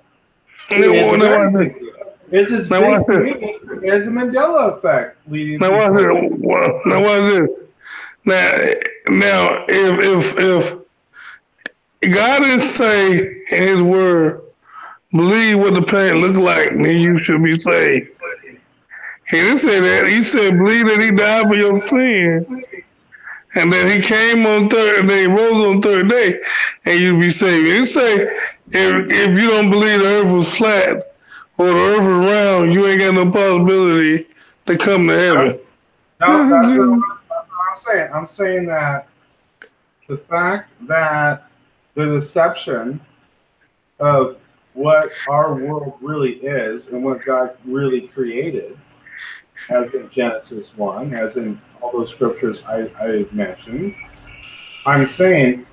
S2: It is a very big deal. It's as big to me as the Mandela effect leading
S3: Now watch this. Now if God didn't say in His Word, believe what the planet look like, then you should be saved. He didn't say that. He said, believe that He died for your sins, and that He came on third, and then He rose on the third day, and you'll be saved. He didn't say if you don't believe the earth was flat or the earth is round, you ain't got no possibility to come to heaven.
S2: No, that's not what I'm saying. I'm saying that the fact that the deception of what our world really is and what God really created, as in Genesis 1, as in all those scriptures I mentioned, I'm saying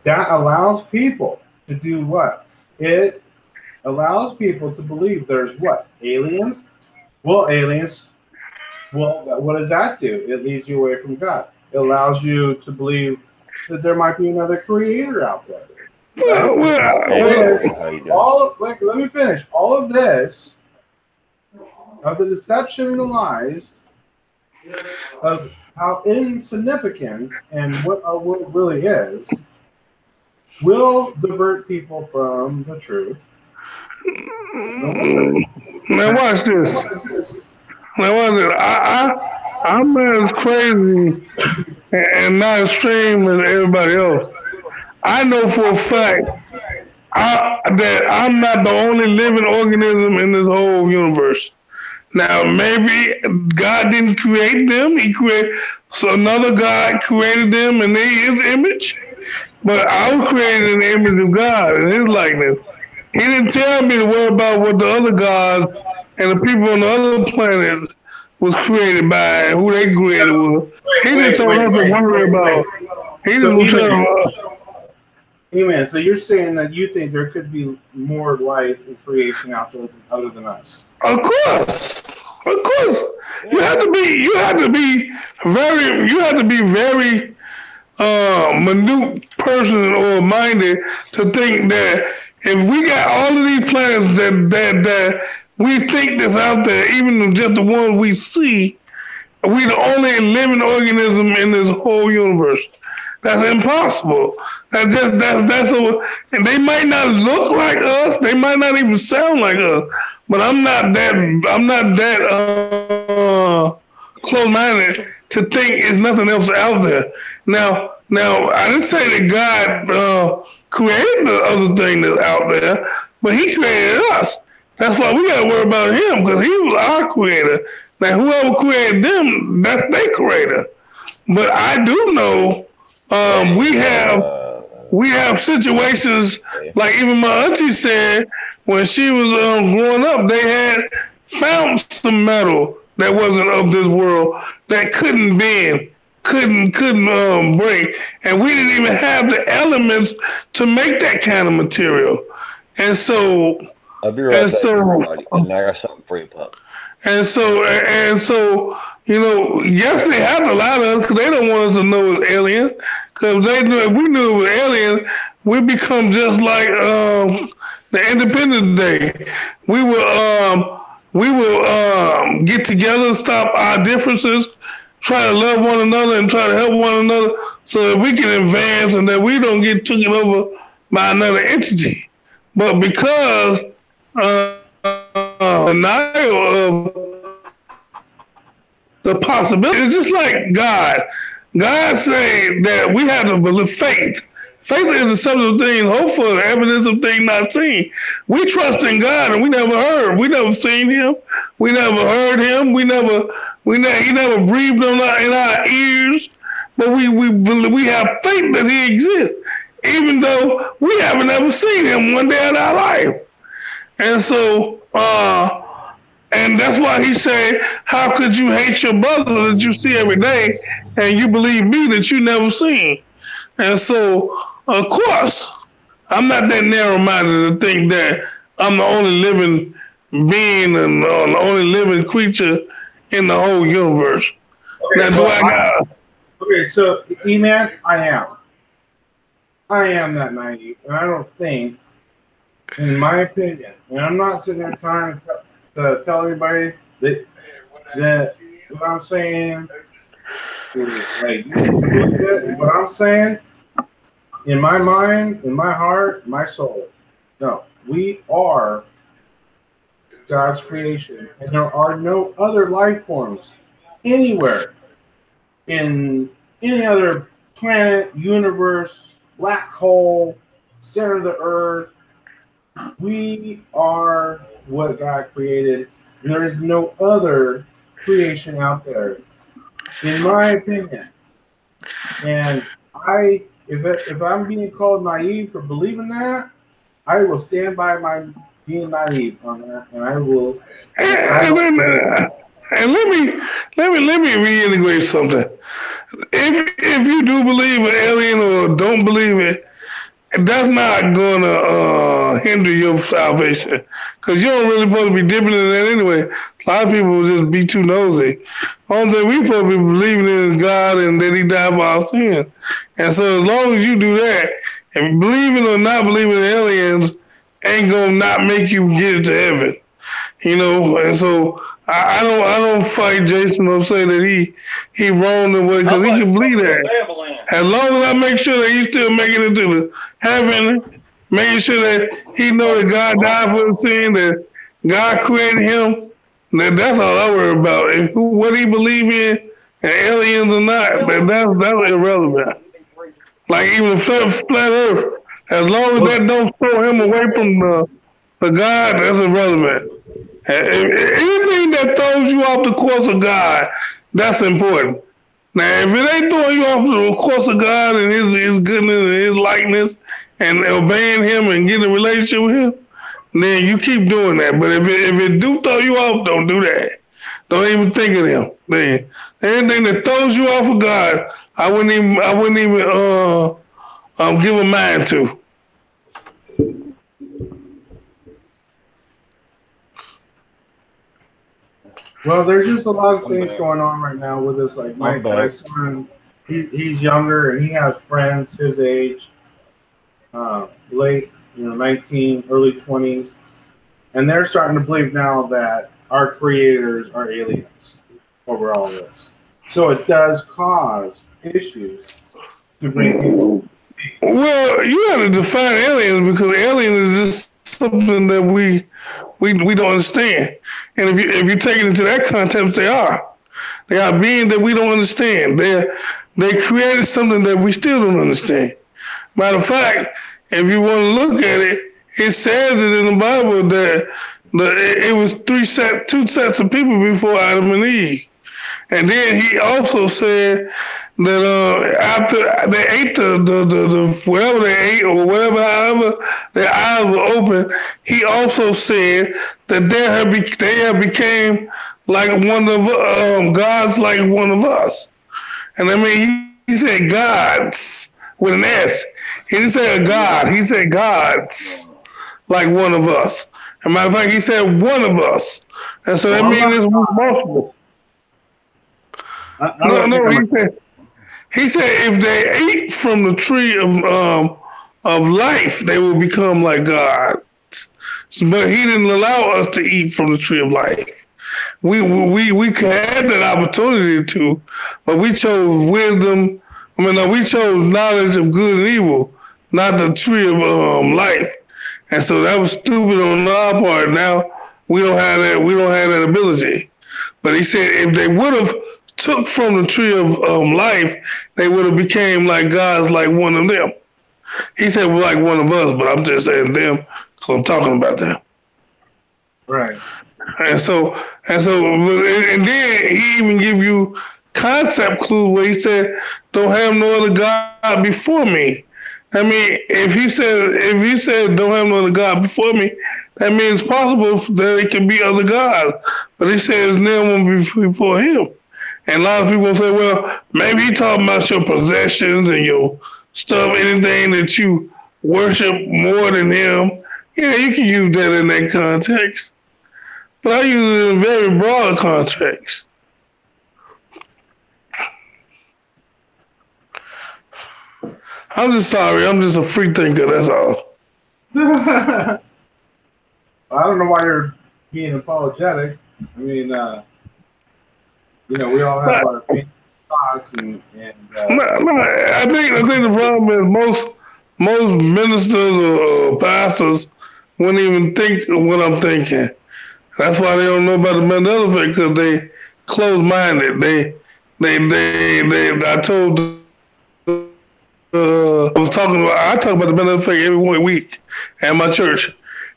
S2: that allows people to do what? It allows people to believe there's what? Aliens? Well, aliens. Well, what does that do? It leads you away from God. It allows you to believe that there might be another creator out there. Let me finish. All of this, of the deception and the lies, of how insignificant and what our world really is, will divert people from the truth.
S3: Now watch this. I'm as crazy and not as extreme as everybody else. I know for a fact that I'm not the only living organism in this whole universe. Now, maybe God didn't create them. So another God created them in His image. But I was created in the image of God and His likeness. He didn't tell me to worry about what the other gods and the people on the other planet was created by and who they created with. He didn't tell us to worry about. He didn't tell us.
S2: Amen. So you're saying that you think there could be more life and creation out there other than us?
S3: Of course. You have to be very minute person or minded to think that if we got all of these planets that we think that's out there, even just the ones we see, we the only living organism in this whole universe. That's impossible. And they might not look like us. They might not even sound like us. But I'm not that close-minded to think there's nothing else out there. Now, I didn't say that God created the other thing that's out there, but He created us. That's why we got to worry about Him, because He was our creator. Now, whoever created them, that's their creator. But I do know we have situations like even my auntie said when she was growing up, they had found some metal that wasn't of this world that couldn't bend, couldn't break, and we didn't even have the elements to make that kind of material. And so,
S1: I'll be right back, everybody. And I got something for you, pup.
S3: And so, yes, they have to lie to us because they don't want us to know it's alien. Because if we knew it was alien, we become just like the Independence Day. We will get together, stop our differences, try to love one another, and try to help one another, so that we can advance and that we don't get taken over by another entity. But because denial of the possibility. It's just like God. God said that we have to believe faith. Faith is the substance of things hoped for, the evidence of things not seen. We trust in God, and we never heard. We never seen Him. We never heard Him. He never breathed in our ears. But we have faith that He exists, even though we haven't ever seen Him one day in our life. And so, and that's why He said, how could you hate your brother that you see every day and you believe me that you never seen? And so, of course, I'm not that narrow-minded to think that I'm the only living being and the only living creature in the whole universe.
S2: Okay,
S3: now,
S2: so, E-Man, I am that naive, and I don't think, in my opinion, and I'm not sitting there trying to tell everybody that what I'm saying is like, what I'm saying, in my mind, in my heart, my soul, no, we are God's creation, and there are no other life forms anywhere in any other planet, universe, black hole, center of the earth. We are what God created. There is no other creation out there, in my opinion. And if I'm being called naive for believing that, I will stand by my being naive on that, and I will.
S3: And let me reintegrate something. If you do believe an alien or don't believe it, that's not gonna hinder your salvation, because you don't really supposed to be dipping in that anyway. A lot of people will just be too nosy. Only thing we supposed to be believing in God and that He died for our sins. And so as long as you do that, and believing or not believing in aliens ain't gonna not make you get it to heaven. And so I don't fight Jason or say that he wrong the way, because he can believe that. As long as I make sure that he's still making it to the heaven, making sure that he know that God died for his sin, that God created him, that's all I worry about. And what he believe in, and aliens or not, that's irrelevant. Like even flat earth, as long as that don't throw him away from the God, that's irrelevant. Anything that throws you off the course of God, that's important. Now, if it ain't throwing you off the course of God and His goodness and His likeness and obeying Him and getting a relationship with Him, then you keep doing that. But if it do throw you off, don't do that. Don't even think of Him. Man, anything that throws you off of God, I wouldn't even give a mind to.
S2: Well, there's just a lot of things going on right now with us. Like my son, he's younger and he has friends his age, late, 19, early 20s, and they're starting to believe now that our creators are aliens over all this. So it does cause issues, to bring people.
S3: Well, you got to define aliens because aliens is just something that we don't understand. And if you take it into that context, they are beings that we don't understand. They created something that we still don't understand. Matter of fact, if you want to look at it, it says it in the Bible that it was two sets of people before Adam and Eve. And then he also said that after they ate the whatever they ate or whatever, however their eyes were open, he also said that they have became like one of gods, like one of us. And I mean, he said gods with an S. He didn't say a god. He said gods like one of us. As a matter of fact, he said one of us. And so that means it's multiple. He said if they ate from the tree of life, they will become like God. But he didn't allow us to eat from the tree of life. We had that opportunity to, but we chose wisdom. We chose knowledge of good and evil, not the tree of life. And so that was stupid on our part. Now we don't have that. We don't have that ability. But he said if they would have took from the tree of life, they would have became like gods, like one of them. He said we're like one of us, but I'm just saying them because I'm talking about them.
S2: Right.
S3: And then he even give you concept clues where he said, "Don't have no other God before me." I mean, if you said don't have no other God before me, that means it's possible that it can be other gods. But he says no one before him. And a lot of people say, well, maybe he talking about your possessions and your stuff, anything that you worship more than him. Yeah, you can use that in that context. But I use it in very broad context. I'm just sorry. I'm just a free thinker. That's all.
S2: I don't know why you're being apologetic. I mean, we all have our thoughts, and
S3: I think the problem is most ministers or pastors wouldn't even think what I'm thinking. That's why they don't know about the Mandela effect because they closed-minded. I told. I talk about the Mandela effect every week at my church,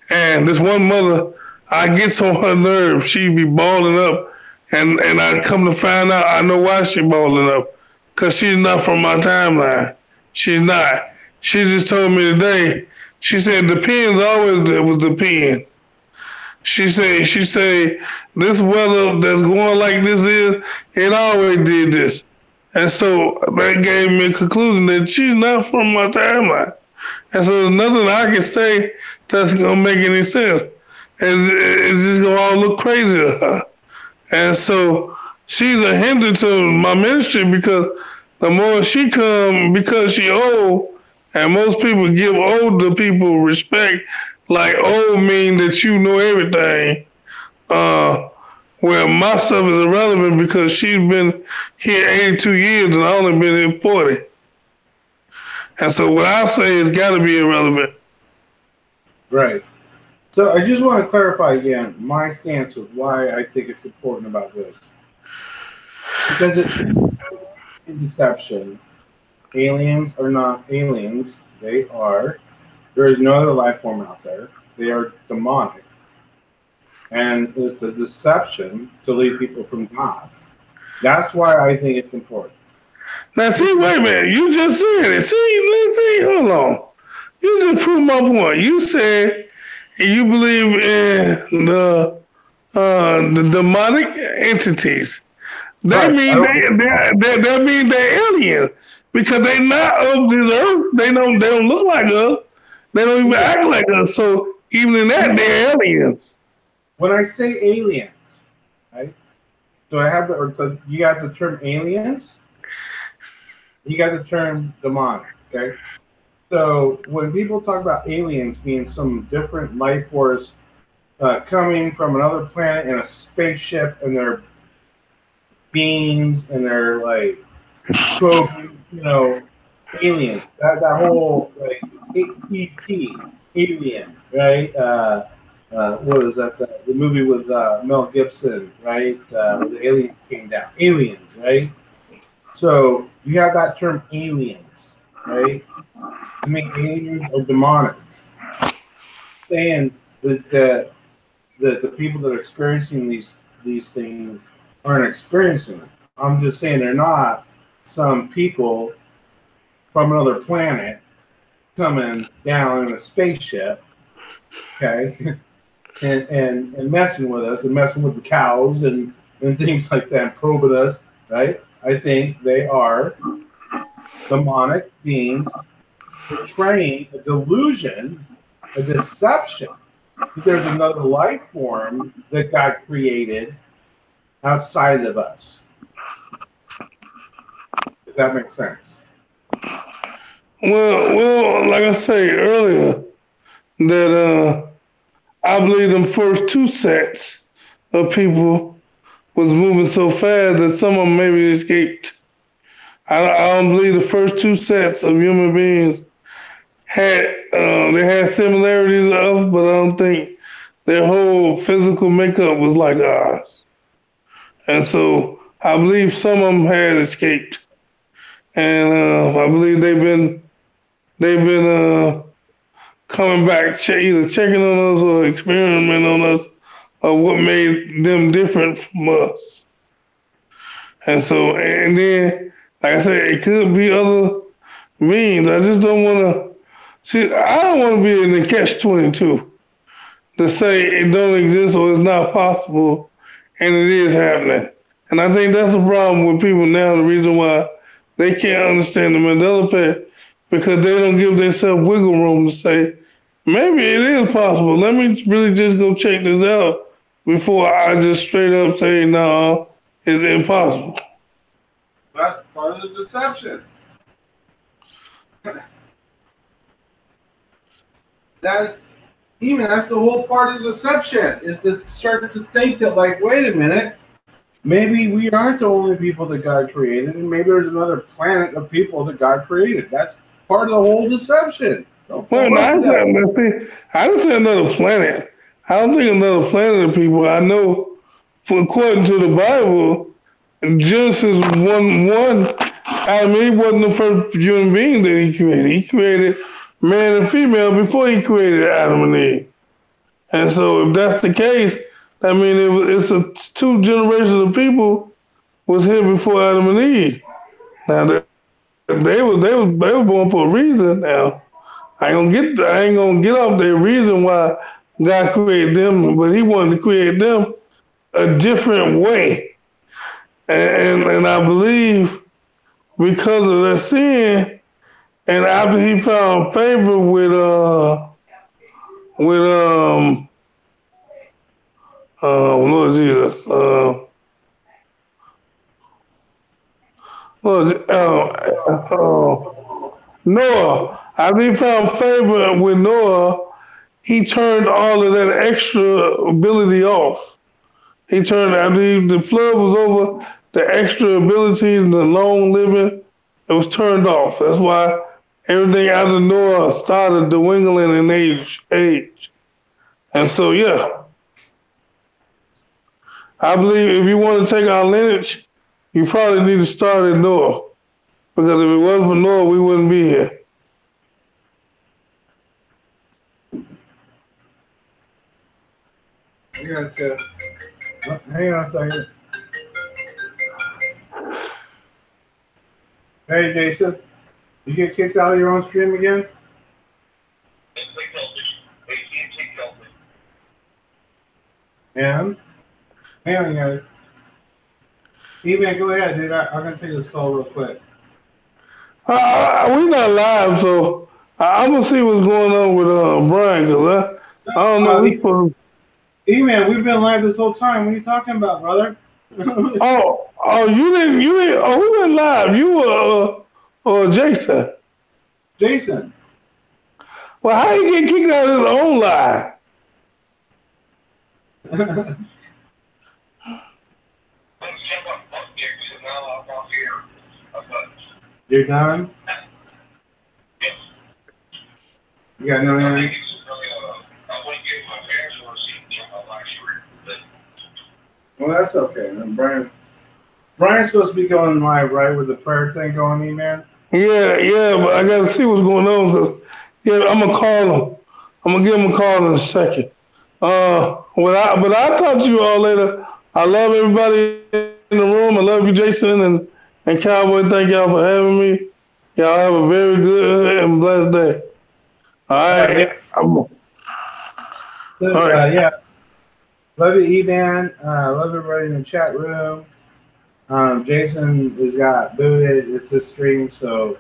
S3: and this one mother, I get on her nerves. She be balling up. And I come to find out, I know why she's balling up. Because she's not from my timeline. She's not. She just told me today, she said the pen's always was the pen. She said, this weather that's going like this it always did this. And so that gave me a conclusion that she's not from my timeline. And so there's nothing I can say that's going to make any sense. It's just going to all look crazy to her. And so she's a hindrance to my ministry because the more she come, because she old, and most people give older people respect, like old mean that you know everything, where my stuff is irrelevant because she's been here 82 years and I only been here 40. And so what I say has got to be irrelevant.
S2: Right. So I just want to clarify again my stance of why I think it's important about this. Because it's deception. Aliens are not aliens. There is no other life form out there. They are demonic. And it's a deception to lead people from God. That's why I think it's important.
S3: Now, see, wait a minute. You just said it. See, hold on. You just proved my point. You said you believe in the demonic entities. That mean they're aliens because they're not of this earth. They don't look like us. They don't even act like us. So even in that, they're aliens.
S2: When I say aliens, right? So you got the term aliens. You got the term demonic. Okay. So when people talk about aliens being some different life force coming from another planet in a spaceship and their beings and their like, aliens. That whole like ET, alien, right? What is that? The movie with Mel Gibson, right? Where the alien came down. Aliens, right? So you have that term aliens, right? I mean, aliens are demonic. Saying that the people that are experiencing these things aren't experiencing them. I'm just saying they're not some people from another planet coming down in a spaceship, okay, and messing with us and messing with the cows and things like that, and probing us, right? I think they are demonic beings portraying a delusion, a deception that there's another life form that God created outside of us. If that makes sense.
S3: Well, like I said earlier, that I believe them first two sets of people was moving so fast that some of them maybe escaped. I don't believe the first two sets of human beings had similarities of, but I don't think their whole physical makeup was like ours. And so I believe some of them had escaped, and I believe they've been coming back, either checking on us or experimenting on us, of what made them different from us. And so, and then, like I said, it could be other beings. I just don't want to see. I don't want to be in the catch-22 to say it don't exist or it's not possible, and it is happening. And I think that's the problem with people now. The reason why they can't understand the Mandela effect, because they don't give themselves wiggle room to say, maybe it is possible. Let me really just go check this out before I just straight up say, no, it's impossible.
S2: That's part of the deception. That's the whole part of the deception, is to start to think that, like, wait a minute, maybe we aren't the only people that God created, and maybe there's another planet of people that God created. That's part of the whole deception.
S3: Well, I didn't say another planet. I don't think another planet of people. I know, according to the Bible, Genesis 1:1, he wasn't the first human being that he created. He created man and female before he created Adam and Eve. And so if that's the case, I mean, it's two generations of people was here before Adam and Eve. Now, they were born for a reason. Now, I ain't gonna get off the reason why God created them, but He wanted to create them a different way. And I believe because of that sin, and after He found favor with Lord Jesus, Noah. After He found favor with Noah, He turned all of that extra ability off. He turned, after the flood was over, the extra ability and the long living, it was turned off. That's why everything after Noah started dwindling in age. And so, yeah, I believe if you want to take our lineage, you probably need to start at Noah. Because if it wasn't for Noah, we wouldn't be here.
S2: Hang on a second. Hey, Jason, you get kicked out of your own stream again? And? Hang on, guys. E-Man, go ahead, dude. I'm going to take this call real quick.
S3: We're not live, so I'm going to see what's going on with Brian, because I don't know.
S2: E-Man, we've been live this whole time. What are you talking about, brother?
S3: You didn't. Who went live? You or Jason?
S2: Jason.
S3: Well, how you get kicked out of his own live?
S2: You're done? You got no internet? Well, that's okay. And Brian's supposed to be going live, right, with the prayer thing going, man?
S3: Yeah, but I gotta see what's going on because I'm gonna call him. I'm gonna give him a call in a second. But I'll talk to you all later. I love everybody in the room. I love you, Jason and Cowboy. Thank y'all for having me. Y'all have a very good and blessed day. All right. All right.
S2: Yeah. Love you, E-Man. Love everybody in the chat room. Jason has got booted. It's his stream, so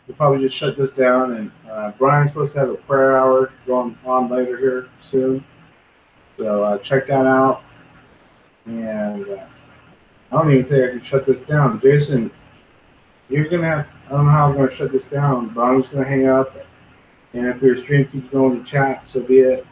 S2: we'll probably just shut this down. And Brian's supposed to have a prayer hour going on later here soon. So check that out. And I don't even think I can shut this down. Jason, you're going to have, I don't know how I'm going to shut this down, but I'm just going to hang up. And if your stream keeps going to chat, so be it.